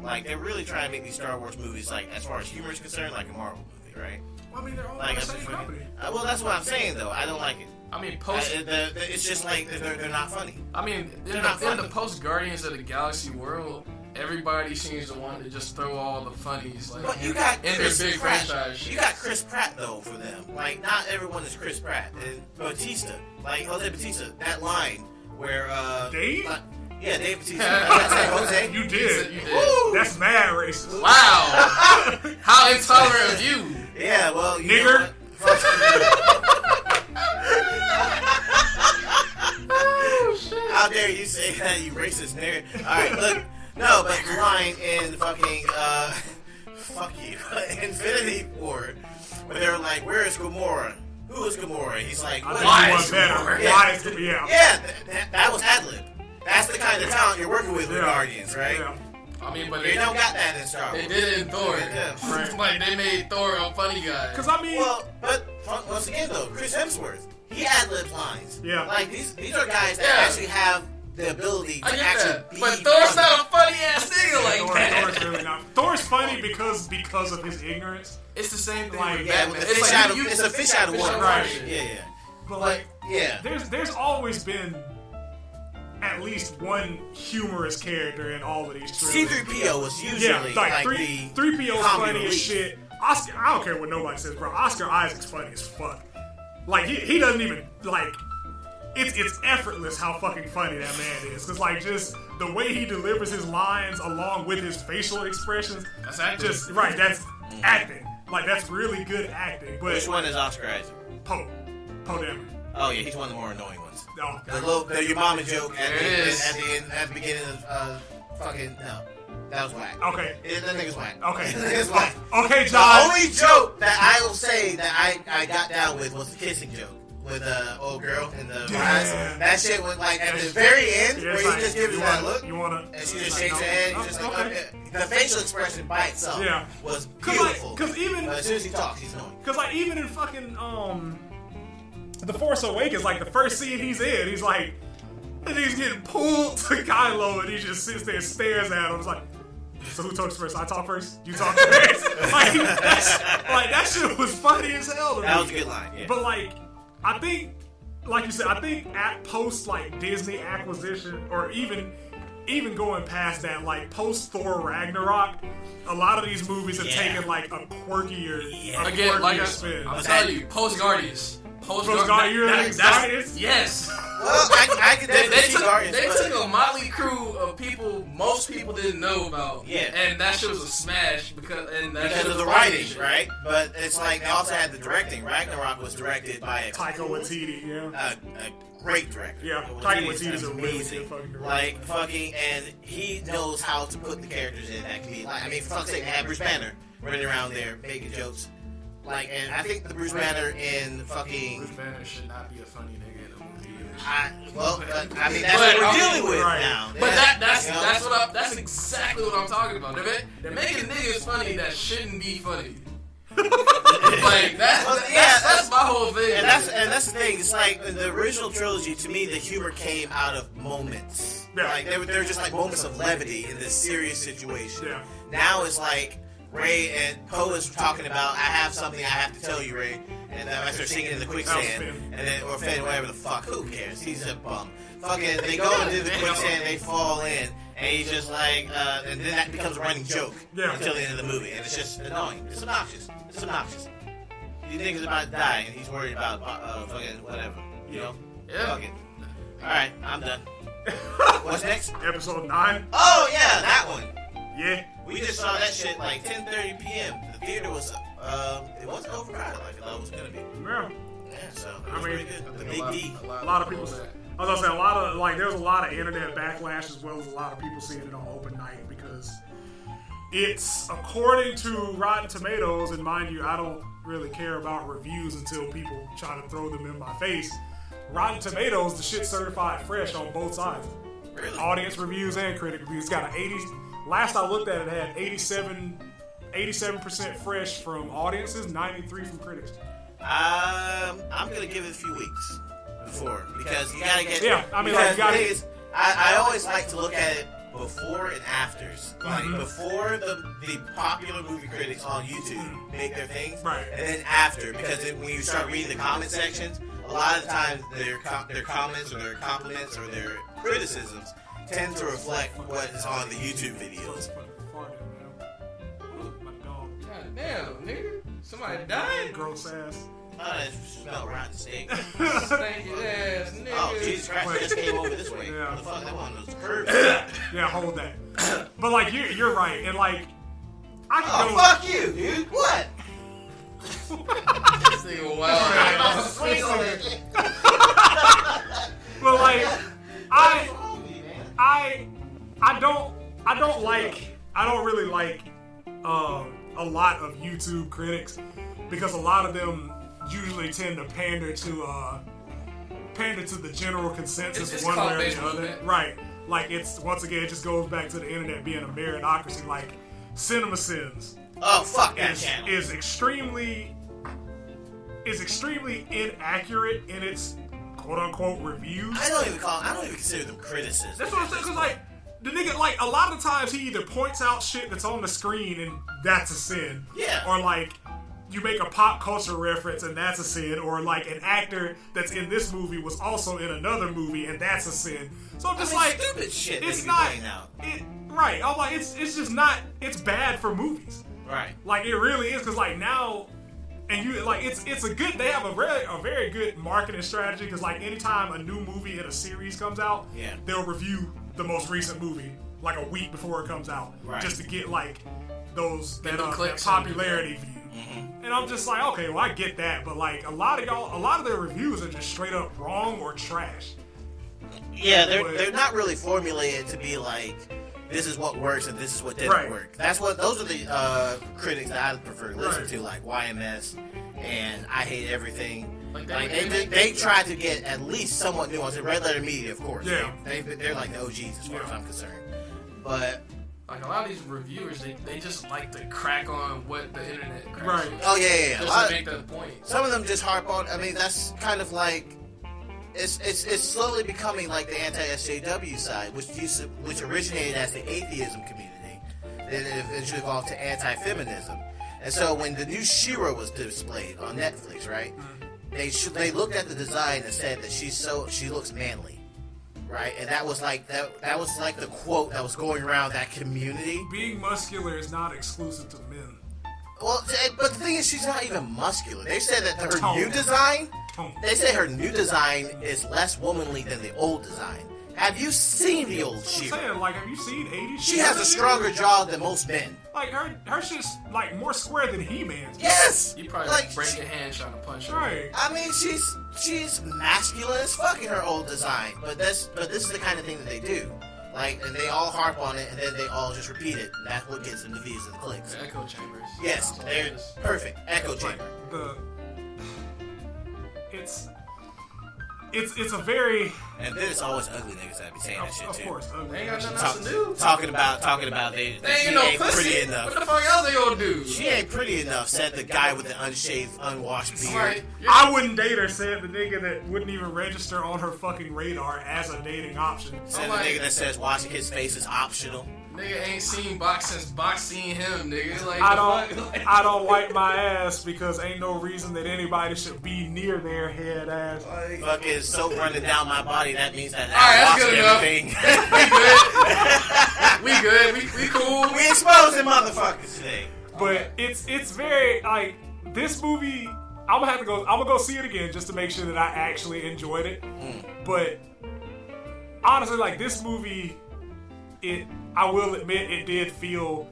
Like they're really trying to make these Star Wars movies like as far as humor is concerned, like a Marvel movie, right? Well, I mean, they're all Like the same company. well, that's what I'm saying though. I don't like it. I mean, It's just like they're not funny. I mean, in the post Guardians of the Galaxy world, everybody seems to want to just throw all the funnies like But you got in their Chris big Pratt. franchise shit. You got Chris Pratt though for them. Like not everyone is Chris Pratt. And Batista, like Jose Batista, that line where Dave? Yeah, Dave Batista. I said Jose. You did. You did. Woo! That's mad racist. Wow! How intolerant of you! Yeah, well, you Nigger. know what? How dare you say that, you racist nigger? Alright, look. No, but the line in fucking, fuck you, Infinity War, where they were like, where is Gamora? Who is Gamora? He's like, I what think you is want better. Gamora? Why is it? Yeah. Yeah, that was ad-lib. That's the kind of talent you're working with Yeah. Guardians, right? Yeah. I mean, but You don't got that in Star Wars. they did it in Thor. Yeah. Right. Like they made Thor a funny guy. Because I mean, Well, but once again though, Chris Hemsworth, he ad-libs lines. Yeah. Like these are guys that Yeah. actually have the ability to I get actually that, be but Thor's funny. not a funny ass nigga like that. Thor's really not. Thor's funny because of his ignorance. It's the same thing Like, with Yeah, Batman. with the fish like out of, you- it's a fish out of fish water. out of Right. water. Yeah, yeah. But like, Yeah. there's always been at least one humorous character in all of these trilogies. C-3PO was usually Yeah, like the 3PO's comic funny as relief. shit. Oscar, I don't care what nobody says, bro. Oscar Isaac's funny as fuck. Like he doesn't even like. It's effortless how fucking funny that man is. Cause like just the way he delivers his lines along with his facial expressions. That's acting. Just right. That's acting. Like that's really good acting. But Which one is Oscar Isaac? Poe Dameron. Oh yeah, he's one of the more annoying ones. No, The your mama joke at There it is. the beginning of fucking no, that was whack. okay. That nigga's whack. Okay. That nigga's whack. Okay, The John. only joke that I will say that I got down with was the kissing joke with old girl in the rise. That shit was like at the very end Yeah, where it's he like, just gives you her that wanna- look. You wanna? And she just shakes her head. He's just like, okay. The facial expression by itself Yeah. was Cause beautiful. like, cause even, But as soon as he talks, he's annoying. cause like even in fucking The Force Awakens, like the first scene he's in, he's like, and he's getting pulled to Kylo, and he just sits there and stares at him. It's like, so who talks first? I talk first. You talk first. like that shit was funny as hell to me. That was a good line. Yeah. But like, I think, like you said, I think at post like Disney acquisition, or even going past that, like post Thor Ragnarok, a lot of these movies have Yeah. taken like a quirkier, Again, like spin. I'm telling you, post Guardians. Post-Guardians. Yes. Well, I could definitely They see took, Guardians. they but- took a motley crew of people most people didn't know about. Yeah. And that shit was a smash because because of the writing, right? But it's like they also had the directing. Ragnarok was directed by a Taika Waititi, yeah. a great director. Yeah, Waititi Taika is Waititi's a really amazing. good fucking director. Like fucking, and he knows how to put the characters in that can be like. I mean, for fuck's sake, they had Bruce Banner running around there making jokes. Like, and I think the Bruce Banner in fucking. Bruce Banner should not be a funny nigga in a movie. I mean, that's But, what we're I mean, dealing with right. now. But Yeah, that's you know? that's exactly what I'm talking about. They're making niggas funny that shouldn't be funny. Like that's my whole thing. And that's the thing. It's like in the original trilogy. To me, the humor came out of moments. Yeah. Like they were just like moments of levity in this serious situation. Yeah. Now it's like Ray and Poe is talking about, I have something I have to tell you, Ray. And I start singing in the quicksand. And then, or Finn, whatever the fuck, who cares? He's a bum. Fucking, they go into the quicksand, they fall in, and he's just like, and then that becomes a running joke until the end of the movie. And it's just annoying. It's obnoxious. It's obnoxious. He thinks he's about to die, and he's worried about fucking whatever. You know? Yeah. Fuck it. Alright, I'm done. What's next? Episode 9. Oh, yeah, that one. Yeah. We just saw that shit like 10:30 p.m. The theater was, it wasn't overcrowded like I thought it was gonna be. Yeah. Yeah, so it I was mean, pretty good. The Big D. A lot of people. I was gonna say a lot of there's a lot of internet backlash as well as a lot of people seeing it on open night because it's according to Rotten Tomatoes, and mind you, I don't really care about reviews until people try to throw them in my face. Rotten Tomatoes, the shit certified fresh on both sides. Really? Audience reviews and critic reviews. It's got an 80. Last I looked at it, had 87% fresh from audiences, 93 from critics. I'm gonna give it a few weeks before because you gotta get. Yeah, I mean, like, you gotta. I always like to look at it before and afters. Like before the popular movie critics on YouTube make their things, Right. and then after, because then when you start reading the comment sections, a lot of the times their comments or their compliments or their criticisms tend to reflect what is on the YouTube videos. My dog. God damn, nigga. Somebody died? Gross ass. It smell rotten steak. Stinky ass nigga. Oh, Jesus Christ, it just came over this way. Yeah. What the fuck? That one of those curves. Yeah, hold that. But like you're right, and like I can Oh, go. fuck you, dude. What? This nigga wild. Swing on that shit. But like I don't really like a lot of YouTube critics because a lot of them usually tend to pander to the general consensus It's one way or cult-based the other. movement. Right. Like it's once again it just goes back to the internet being a meritocracy. Like CinemaSins Oh, fuck that channel. is extremely inaccurate in its quote unquote reviews. I don't even consider them criticism. That's what I'm saying, cause like the nigga, like a lot of the times he either points out shit that's on the screen and that's a sin, Yeah. or like you make a pop culture reference and that's a sin, or like an actor that's in this movie was also in another movie and that's a sin. So I'm just like, stupid shit. it's they not, be pointing out. right? I'm like, it's just not. It's bad for movies. Right. Like it really is, cause like now. And you like it's a good. They have a very good marketing strategy because like anytime a new movie in a series comes out, Yeah. they'll review the most recent movie like a week before it comes out, Right. just to get like that clicks popularity view. And I'm just like, okay, well I get that, but like a lot of their reviews are just straight up wrong or trash. Yeah, they're not really formulated to be like, this is what works and this is what didn't Right. work. Those are the critics that I prefer to listen to, like YMS and I Hate Everything. Like they try to get at least somewhat nuanced. And Red Letter Media, of course. Yeah. They're like the OGs as far as I'm concerned. But Like a lot of these reviewers, they just like to crack on what the internet cracks Right. on. oh yeah. Just to make the point. Some of them just harp on. I mean, that's kind of like it's slowly becoming like the anti-SJW side, which originated as the atheism community, then it eventually evolved to anti-feminism. And so when the new She-Ra was displayed on Netflix, right? They looked at the design and said that she looks manly, right? And that was like the quote that was going around that community. Being muscular is not exclusive to men. Well, but the thing is, she's not even muscular. They said that her Tone. new design. Tone. They say her new design is less womanly than the old design. Have you seen the old I'm She-Ra? saying, like, have you seen 80s? She has a stronger jaw than most men. Like her shit's like more square than He-Man's. Yes. You probably Like, break your hand trying to punch her. Right. I mean, she's masculine as fuck in her old design, but this is the kind of thing that they do. Like, and they all harp on it, and then they all just repeat it. And that's what gets them the views and the clicks. The echo chambers. Yes, That's what they're it is. perfect. Echo chamber. It's a very And then it's always ugly niggas that be saying that shit Of too. course, They ain't got nothing else to do. Talking about they They she ain't no ain't pussy. pretty enough. What the fuck else they gonna do? She ain't pretty enough, said the guy with the unshaved, unwashed beard. Like, I wouldn't date her, said the nigga that wouldn't even register on her fucking radar as a dating option. Said like- the nigga that says washing his face is optional. nigga ain't seen Box since Box seen him, nigga. Like, I don't wipe my ass because ain't no reason that anybody should be near their head ass. Fucking soap running down my body, that means that Alright, I'm that's washing good enough. everything. We cool. We exposing motherfuckers today. But it's very like this movie. I'm gonna go see it again just to make sure that I actually enjoyed it. But honestly, like this movie, I will admit it did feel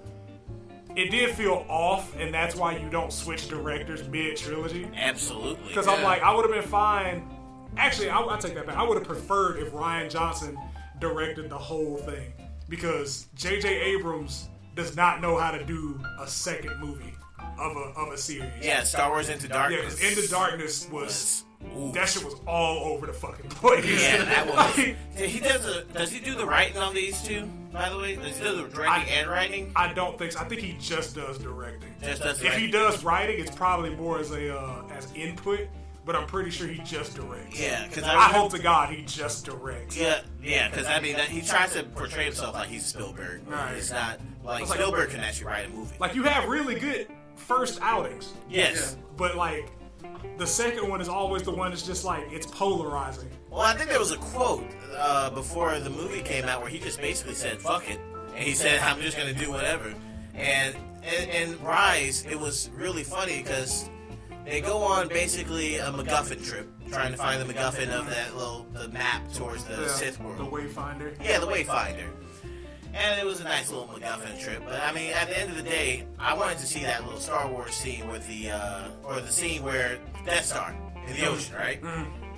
off, and that's why you don't switch directors mid trilogy. Absolutely. Because I'm like, I would have been fine. Actually, I'll take that back. I would have preferred if Rian Johnson directed the whole thing, because J.J. Abrams does not know how to do a second movie of a series. Yeah, Star Wars Into Yeah, Darkness. because Into Darkness was Ooh. that shit was all over the fucking place. Yeah, that was. Like, Does he do the writing on these two? By the way, does he do the directing and writing? I don't think so. I think he just does directing. Just does If he writing. does writing, it's probably more as as input. But I'm pretty sure he just directs. Yeah, because I hope to God he just directs. Yeah, because I mean, he tries to portray himself like he's Spielberg. Right. It's not like It's like- Spielberg can actually write a movie. Like, you have really good first outings, Yes. but like the second one is always the one that's just like it's polarizing. Well, I think there was a quote before the movie came out where he just basically said "fuck it," and he said, "I'm just gonna do whatever." And in Rise, it was really funny because they go on basically a MacGuffin trip, trying to find the MacGuffin of the map towards the Sith world. The Wayfinder. Yeah, the Wayfinder. And it was a nice little MacGuffin trip. But I mean, at the end of the day, I wanted to see that little Star Wars scene with or the scene where Death Star in the ocean, right?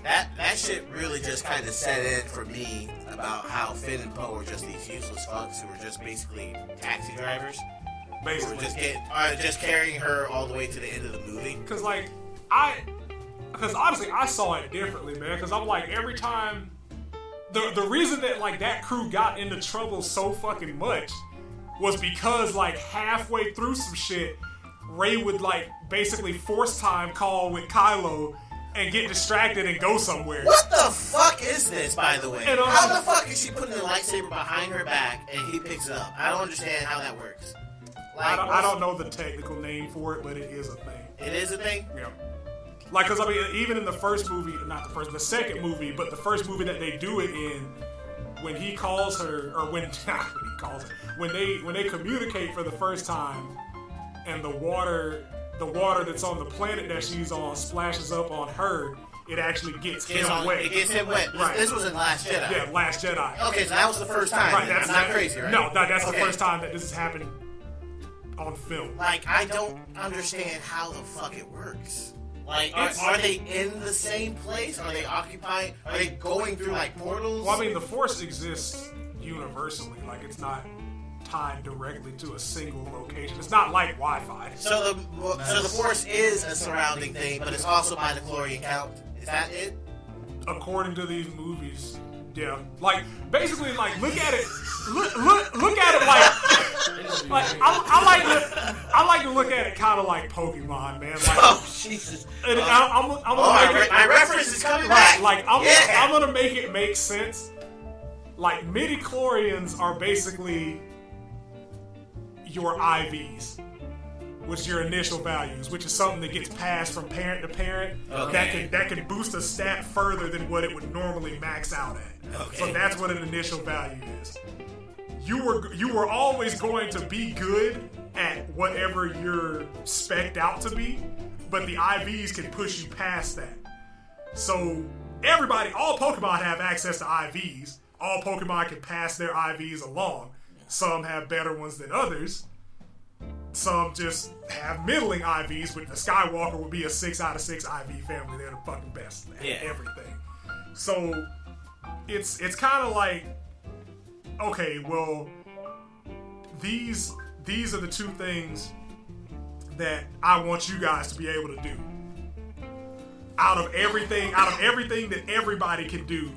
That shit really just kind of set in for me about how Finn and Poe were just these useless fucks who were just basically taxi drivers. Who were Basically. just carrying her all the way to the end of the movie. Because honestly, I saw it differently, man. Because I'm like, every time, the reason that like that crew got into trouble so fucking much was because like halfway through some shit, Rey would like basically force time call with Kylo and get distracted and go somewhere. What the fuck is this, by the way? And, How the fuck is she putting the lightsaber behind her back and he picks it up? I don't understand how that works. Like, I don't know the technical name for it, but it is a thing. It is a thing? Yeah. Like, because, I mean, even in the first movie, the second movie, but the first movie that they do it in, when he calls her, or when he calls her, when they communicate for the first time, and the water that's on the planet that she's on splashes up on her, it actually gets him wet. It gets him wet. Right. This was in Last Jedi. Yeah, Last Jedi. Okay, so that was the first time. Right, That's not crazy, right? No, that's Okay. the first time that this has happened on film. Like, I don't understand how the fuck it works. Like, It's- are they in the same place? Are they occupying? Are they going through, like, portals? Well, I mean, the Force exists universally. Like, it's not tied directly to a single location. It's not like Wi-Fi. So the Force is a surrounding thing, but it's also by the Chlorian count. Is that it? According to these movies, yeah. Like, basically, like, look at it. Look at it like I like to look at it kind of like Pokemon, man. Like, Oh, Jesus. and I'm gonna make it. My reference is coming back. Like, Yeah. I'm gonna make it make sense. Like, midi-chlorians are basically your IVs, which is your initial values, which is something that gets passed from parent to parent. Okay. That can boost a stat further than what it would normally max out at. Okay. So that's what an initial value is. You were always going to be good at whatever you're spec'd out to be, but the IVs can push you past that. So all Pokemon have access to IVs. All Pokemon can pass their IVs along. Some have better ones than others. Some just have middling IVs, but the Skywalker would be a 6 out of 6 IV family. They're the fucking best at everything. So it's kind of like, okay, well, these are the two things that I want you guys to be able to do. out of everything that everybody can do,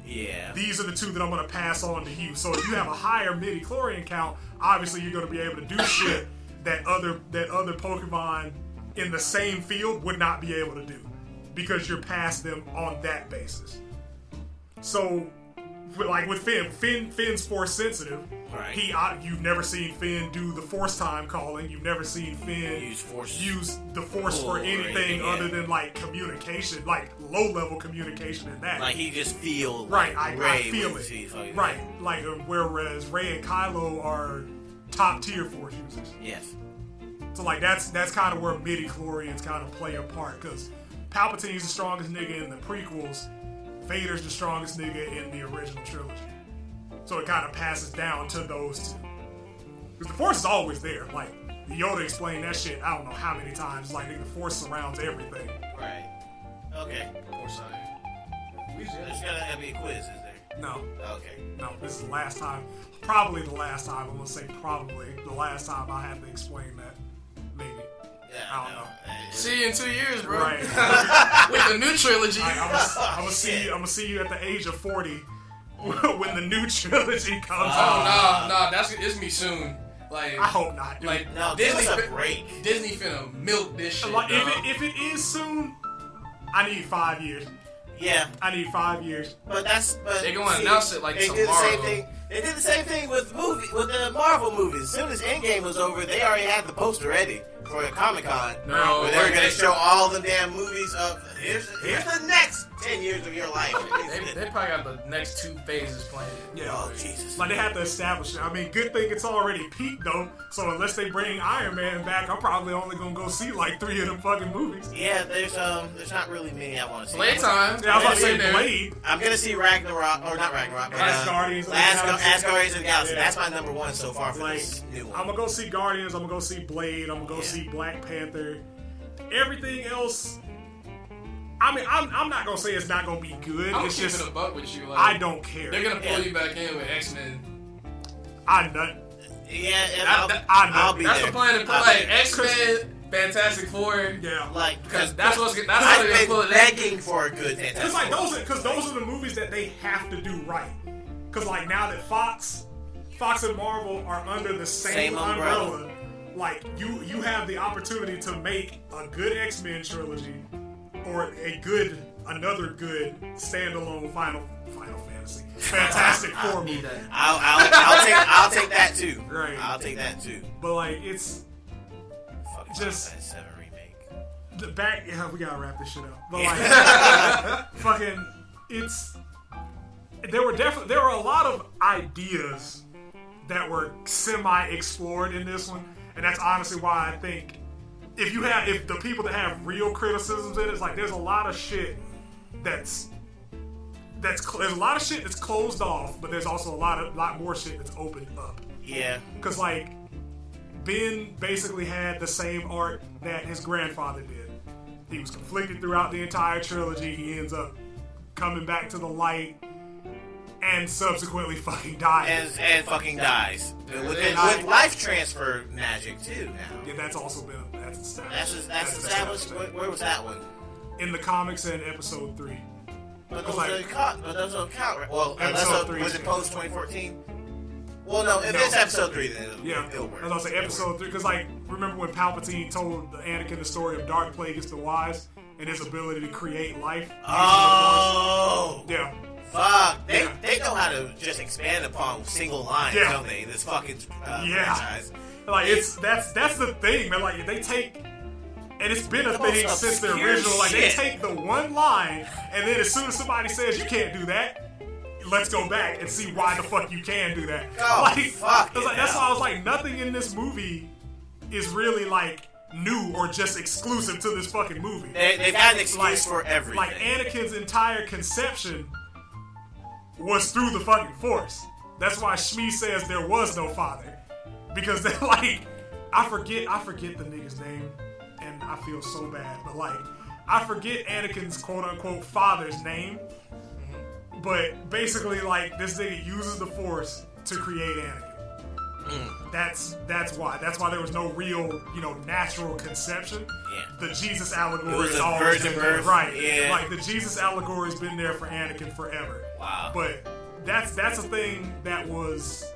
these are the two that I'm going to pass on to you. So if you have a higher midi-chlorian count, obviously you're going to be able to do shit that other Pokemon in the same field would not be able to do, because you're past them on that basis. So, like with Finn's force sensitive. Right. You've never seen Finn do the force time calling. You've never seen Finn use the force for anything other than like communication, like low level communication and that. Like he just feels right. Like I feel it. Right. Like whereas Rey and Kylo are top tier force users. Yes. So like that's kind of where midi-chlorians kind of play a part, because Palpatine's the strongest nigga in the prequels. Vader's the strongest nigga in the original trilogy. So it kind of passes down to those two. Because the Force is always there. Like, Yoda explained that shit I don't know how many times. Like, the Force surrounds everything. Right. Okay. Force side. There's gonna be a quiz, is there? No. Okay. No, this is the last time. Probably the last time. I'm going to say probably the last time I have to explain that. Maybe. Yeah, I don't know. See you in 2 years, bro. Right. With the new trilogy. I'm gonna see you at the age of 40 when the new trilogy comes out. No, it's me soon. Like, I hope not. Dude. Like, no, Disney give us a break. Disney finna milk this shit. Like, if it is soon, I need 5 years. Yeah. I need 5 years. But they're gonna announce it like they tomorrow. Did the same thing. They did the same thing with the Marvel movies. As soon as Endgame was over, they already had the poster ready for Comic-Con. No, where they were going to show all the damn movies of here's the next 10 years of your life. They probably got the next 2 phases planned. Yeah. Oh, Jesus. Like, they have to establish it. I mean, good thing it's already peaked, though. So unless they bring Iron Man back, I'm probably only going to go see like 3 of them fucking movies. Yeah, there's not really many I want to see. Playtime. Yeah, I was about to say Blade. I'm going to see Ragnarok, or not Ragnarok. Last Guardians of the Galaxy. Last Guardians of the Galaxy. Yeah. That's my number 1 so far for Like, this new one. I'm going to go see Guardians. I'm going to go see Blade. I'm going to go see Black Panther. Everything else, I mean, I'm not going to say it's not going to be good. I'm it's keeping just, a buck with you. Like, I don't care. They're gonna pull you back in with X-Men. I'm not. Yeah, I'll be That's there. the plan. Like X-Men, Fantastic Four. Yeah. Like, because that's how they're I've gonna pull been it. begging for a good Fantastic It's like Four. those are the movies that they have to do right. Because like now that Fox and Marvel are under the same umbrella, like you have the opportunity to make a good X-Men trilogy or another good standalone Final Fantasy Fantastic Four movie. I'll take that too. Right. I'll take that too. But like it's Fucking just Final Fantasy 7 remake. the back. Yeah, we gotta wrap this shit up. But like fucking it's. There were a lot of ideas that were semi-explored in this one, and that's honestly why I think if the people that have real criticisms in it, it's like there's a lot of shit there's a lot of shit that's closed off, but there's also a lot more shit that's opened up. Yeah. Because like Ben basically had the same arc that his grandfather did. He was conflicted throughout the entire trilogy. He ends up coming back to the light. And subsequently fucking dies. And fucking dies. With life transfer magic too now. Yeah, that's also been established. That's established. Where was that one? In the comics in episode 3. But those don't count, right? Well, Episode 3 was it post 2014? Well, no, if it's episode 3, then it'll work. I was gonna say episode 3, because like, remember when Palpatine told Anakin the story of Dark Plagueis the Wise and his ability to create life? Oh! Yeah. Fuck. They know how to just expand upon single lines, don't they? This fucking franchise. Like, that's the thing, man. Like, they take, and it's been a thing since the original. Like, they take the one line, and then as soon as somebody says you can't do that, let's go back and see why the fuck you can do that. Oh, like, fuck. That's why I was like, nothing in this movie is really like new or just exclusive to this fucking movie. They've got an excuse for everything. Like, Anakin's entire conception was through the fucking Force. That's why Shmi says there was no father. Because they're like, I forget the nigga's name, and I feel so bad, but like, I forget Anakin's quote unquote father's name, but basically like, this nigga uses the Force to create Anakin. That's why. That's why there was no real, natural conception. Yeah. The Jesus allegory It was has a always virgin been there. birth. Right. Yeah. Like the Jesus allegory has been there for Anakin forever. Wow. But that's a thing that was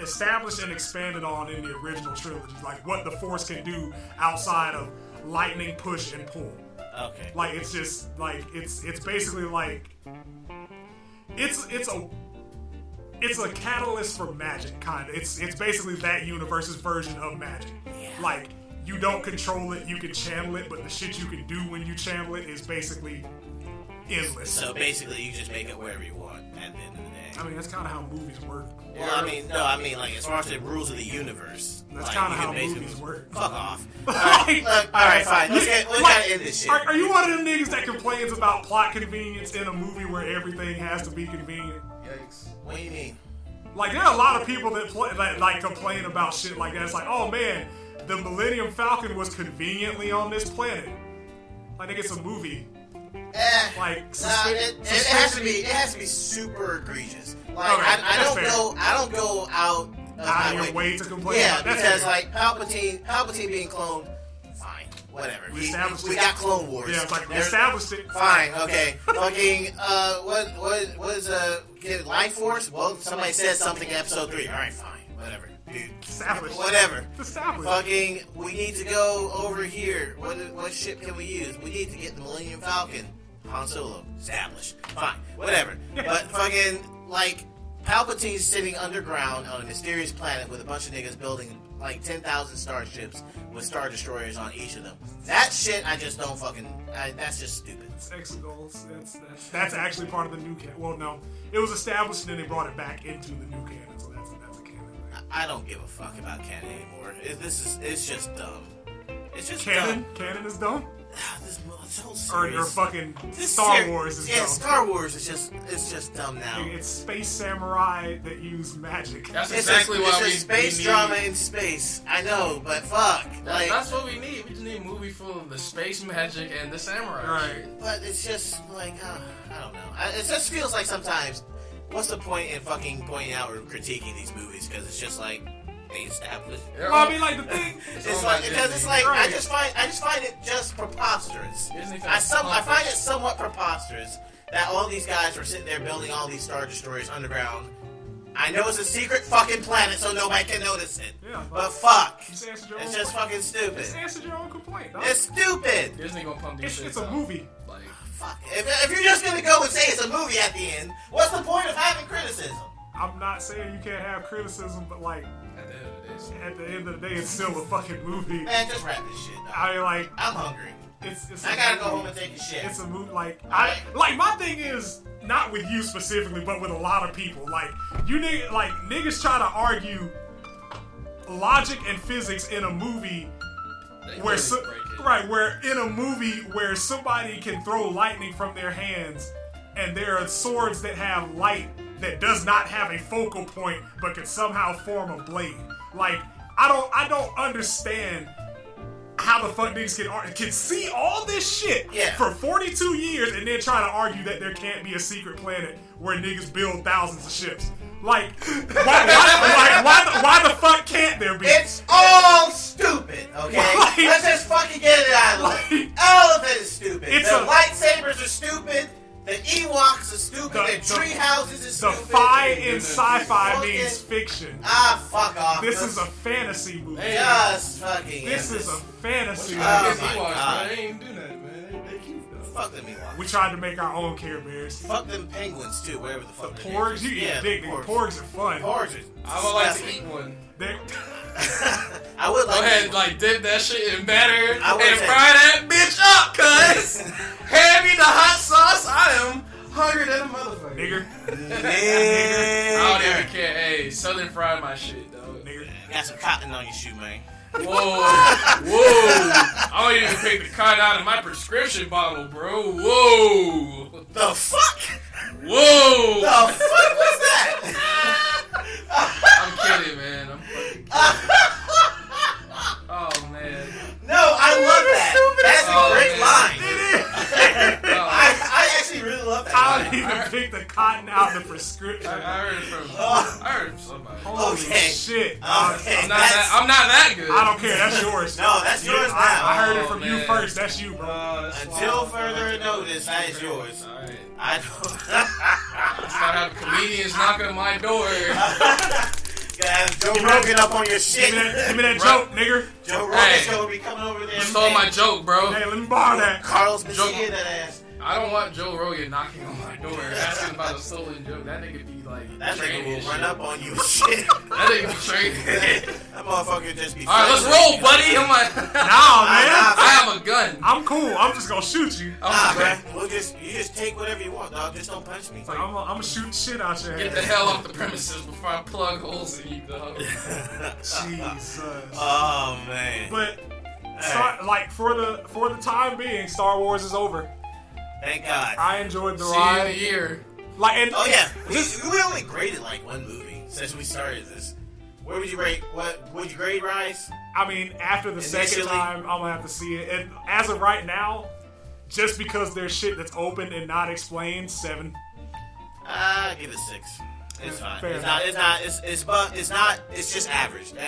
established and expanded on in the original trilogy. Like what the Force can do outside of lightning, push, and pull. Okay. Like it's just like it's basically like it's a catalyst for magic, kind of. It's basically that universe's version of magic. Yeah. Like you don't control it, you can channel it, but the shit you can do when you channel it is basically endless. So basically, you just make it wherever you want at the end of the day. I mean, that's kind of how movies work. Well, I mean, like as far as the rules of the universe, That's like, kind of you how can basically- movies work. Fuck off. Like, Look, all right, fine. We gotta end this shit. Are you one of them niggas that complains about plot convenience in a movie where everything has to be convenient? Yikes. What do you mean? Like, there are a lot of people that complain about shit like that. It's like, oh man, the Millennium Falcon was conveniently on this planet. Like, nigga, it's a movie. Like, it has to be super egregious. Like, Okay, I don't go out of out my of your way to complain Yeah, about that. because like Palpatine being cloned, fine, whatever. We established we it. got Clone Wars. Yeah, it's like we There's- established it. Fine, okay. Fucking, what is Life Force? Well, somebody said something in episode 3. Alright, fine, whatever. Dude, Established. whatever. Established. Fucking, we need to go over here. What ship can we use? We need to get the Millennium Falcon. Han Solo. Established. Fine, whatever. But fucking, like, Palpatine's sitting underground on a mysterious planet with a bunch of niggas building like 10,000 starships with Star Destroyers on each of them. That shit, I just don't that's just stupid. It's exegol. That's actually part of the new canon. Well, no. It was established and then they brought it back into the new canon, so that's a canon thing. I don't give a fuck about canon anymore. It's just dumb. It's just Canon? dumb. Canon is dumb? This whole Or series. fucking This Star ser- Wars is yeah, dumb. Star Wars is just dumb now. It's space samurai that use magic. That's It's exactly why it's we a space we need, drama in space. I know, but fuck. Like, That's what we need. We just need a movie full of the space magic and the samurai. Right. shit. but it's just like, I don't know. It just feels like sometimes, what's the point in fucking pointing out or critiquing these movies? Because it's just like, they established. They're Well, all- I mean, like, the thing... It's all like, about because Disney. it's like, Right. I just find it just preposterous. Disney I fans find it somewhat preposterous that all these guys were sitting there building all these Star Destroyers underground. I know it's a secret fucking planet, so nobody can notice it. Yeah, But fuck. You just answered your It's own just complaint. fucking stupid. Just answered your own complaint, dog. It's stupid. Disney gonna pump these It's shits a out. movie. Like, Fuck. If you're just gonna go and say it's a movie at the end, what's the point of having criticism? I'm not saying you can't have criticism, but, like, at the end of the day, at the end of the day, it's still a fucking movie. Man, just wrap this shit up. I mean, like, I'm hungry. it's I a gotta movie. go home and take a shit. It's a movie, like, Alright. my thing is, not with you specifically, but with a lot of people, like, niggas try to argue logic and physics in a movie they where, really break it. right, where in a movie where somebody can throw lightning from their hands, and there are swords that have light that does not have a focal point, but can somehow form a blade. Like, I don't understand how the fuck niggas can see all this shit Yeah. for 42 years and then try to argue that there can't be a secret planet where niggas build thousands of ships. Like, why the fuck can't there be? It's all stupid, okay? Like- Let's just fucking get it out of the way. Like- All of it is stupid. It's The a- lightsabers are stupid. The Ewoks are stupid. The tree houses are The stupid. phi in sci-fi Fucking- means fiction. Fuck off. This is a fantasy movie. Just fucking This end is a fantasy Oh movie. Against my Ewoks, God. man. They ain't do nothing, man. They cute though. Fuck them Ewoks. We tried to make our own Care Bears. Fuck them penguins too, wherever the fuck they're Porgs, you yeah, get big nigga. Porgs are fun. Porgs are I would like to disgusting. eat one. They- I would Go like ahead to and like dip that shit in batter I and would say- fry that bitch up, cuz. Hand me the hot sauce. I am hungry than a motherfucker. nigger. I don't even care. Hey, Southern fried my shit, dog. Nigger. Got some cotton on your shoe, man. Whoa, whoa. I don't even take the cotton out of my prescription bottle, bro. Whoa. The fuck? Whoa. The fuck was that? I'm kidding, man. I'm fucking kidding. Oh, man. No, I love that. That's Oh, a great man. line. Oh, I actually really love that I line. don't even pick the cotton out of the prescription. I heard it from somebody. Holy Okay. shit. Okay. I'm not that good. I don't care. That's yours. No, that's yours now. I heard it from you man. first. That's you, bro. Until further notice, that is yours. Alright. I don't. Start having comedians knocking on my door. Gotta have Joe Rogan up on your shit. Give me that joke, nigga. Joe Rogan's Hey. gonna be coming over there. You stole my joke, bro. Hey, let me borrow that. Carlos Joe- Mencia, that ass. I don't want Joe Rogan knocking on my door asking about a stolen joke. That nigga be like, That nigga trained will and run shit. up on you and shit. That nigga be trained. That motherfucker just be. Alright, let's roll, buddy. I'm like, Nah, man. I have a gun. I'm cool. I'm just gonna shoot you. Nah, I'm man. You just take whatever you want, dog. Just don't punch me. It's like, I'm gonna shoot shit out your Get head. the hell off the premises before I plug holes in you, dog. Jesus. Oh man. But for the time being, Star Wars is over. Thank God. I enjoyed the See you in ride. a year. Like, and Oh yeah, we only graded like one movie since we started this. Where would you rate? What would you grade Rise? I mean, after the second Initially- time, I'm gonna have to see it. And as of right now, just because there's shit that's open and not explained, 7. Give it 6. It's fine. Fair It's not. It's just average. I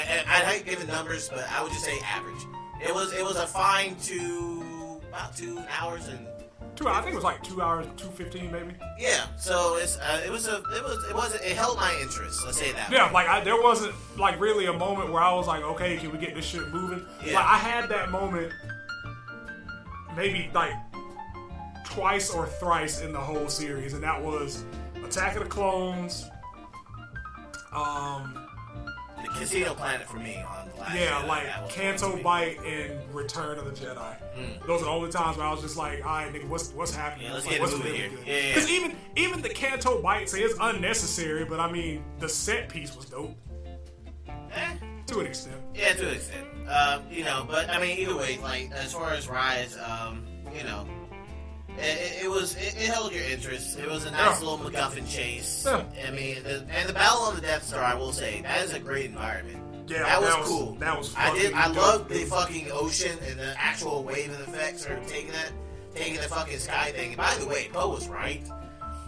hate giving numbers, but I would just say average. It was a fine about 2 hours and. 2 hours. I think it was like 2 hours, 2:15 maybe. Yeah, so it held my interest. Let's say that. Yeah, like there wasn't like really a moment where I was like, okay, can we get this shit moving? Yeah. Like I had that moment maybe like twice or thrice in the whole series, and that was Attack of the Clones. The Casino Planet for me on the last. Yeah, Jedi, like that was Canto one to me. Bite and Return of the Jedi. Those are the only times where I was just like, all right, nigga, what's happening? Yeah, let's Like, get what's moving really here. good? Yeah, yeah. Because even the Canto Bite, say it's unnecessary, but I mean the set piece was dope to an extent. Yeah, to an extent. But I mean, either way, like as far as Rise, it held your interest. It was a nice little MacGuffin chase. Yeah. I mean, and the Battle on the Death Star, I will say, that is a great environment. Yeah, that was cool. That was. I dope. loved the fucking ocean and the actual wave effects are taking the fucking sky thing. And by the way, Poe was right.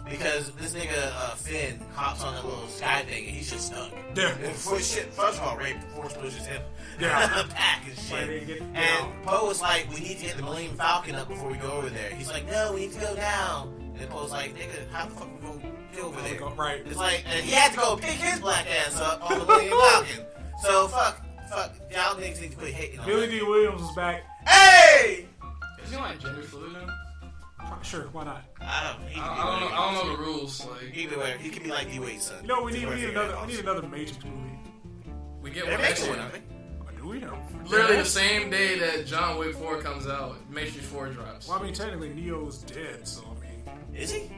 Because this nigga Finn hops on that little sky thing and he's just stuck. Yeah. And first of all, Ray Force pushes him Yeah. back and Like, they shit. get And down. Poe was like, we need to get the Millennium Falcon up before we go over there. He's like, no, we need to go down. And Poe's like, nigga, how the fuck we gonna get over there? Right. It's like, and he had to go pick his black ass up on the Millennium Falcon. So fuck, y'all niggas need to quit hating on Billy that. D. Williams was back. Hey! Is he like gender fluid now? Sure, why not? I don't know the rules. Like, Either way, he could be like D-Wade's son. You know, we need another Matrix movie. we get They're one making next one, year. I think. Do we know? Literally the same day that John Wick 4 comes out, Matrix 4 drops. Well, I mean, technically Neo's dead, so I mean, Is he?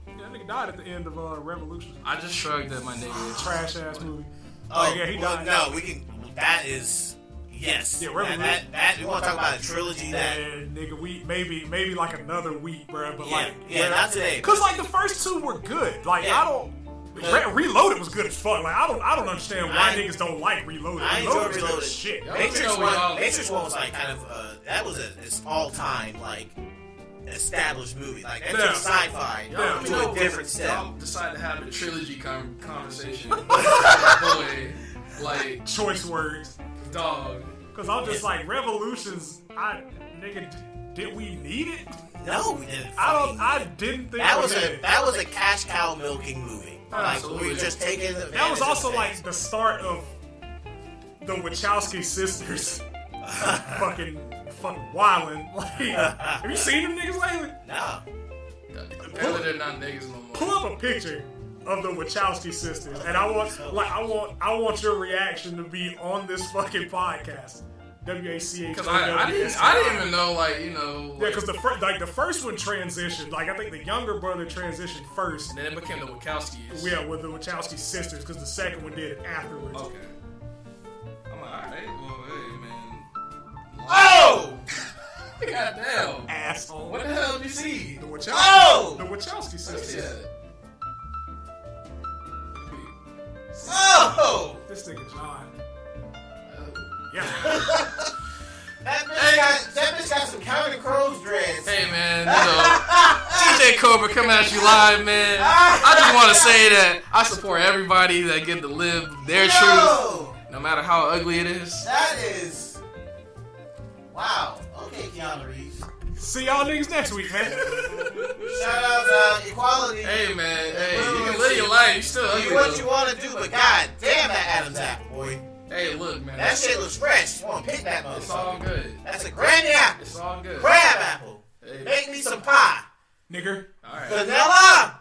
yeah, that nigga died at the end of Revolution. I just shrugged at my nigga. Trash ass movie. Oh, yeah, he well, died. No, we can. That is. Yes. Yeah, that, Revolution. that, we want to talk about a trilogy that. Yeah, nigga, we maybe like another week, bro. But like, Yeah, not today. Cause like the first two were good. Like Yeah. I don't. Reloaded was good as fuck. Like I don't understand why I- niggas don't like Reloaded. I Reloaded enjoy was good Reloaded. as shit. Yeah. Matrix we all- 1 was like kind of that was its all-time like established movie. Like that Yeah. took sci-fi Yeah. to a different step. Y'all decided to have a trilogy conversation. Boy, like, Choice words. dog. Cause I'm just like Revolutions. Did we need it? No, we didn't. I didn't think That we was did. that was a cash cow milking movie. Like Absolutely. we were just taking. That was also like the start of the Wachowski sisters fucking wildin'. Like, have you seen them niggas lately? no. Apparently they're not niggas no more. Pull up a picture of the Wachowski sisters, and I want your reaction to be on this fucking podcast. WACH. Because I didn't even know, like, you know. Yeah, because the first one transitioned. Like I think the younger brother transitioned first. And then it became the Wachowskis. Yeah, with the Wachowski sisters, because the second one did it afterwards. Okay. I'm like, alright, well, hey, man. Oh! Goddamn. Asshole. What the hell did you see? The Wachowski, Oh! the Wachowski sisters. Yeah. Oh! This nigga John. Oh. Yeah. That bitch got some Counting Crows dreads. Hey, man, you know. TJ shit, Cobra, coming at you live, man. I just want to say that I support everybody that get to live their truth, no matter how ugly it is. That is... Wow. Okay, Keanu Reeves. See y'all niggas next week, man. Shout out equality. Hey, man. Hey, you can live your life. You still ugly. Do what you want to do, but god damn that Adam's apple, boy. Hey, look, man. That shit looks fresh. You want to pick that motherfucker. It's all good. That's a granny apple. It's all good. Crab apple. Hey. Make me some pie. Nigger. All right. Vanilla.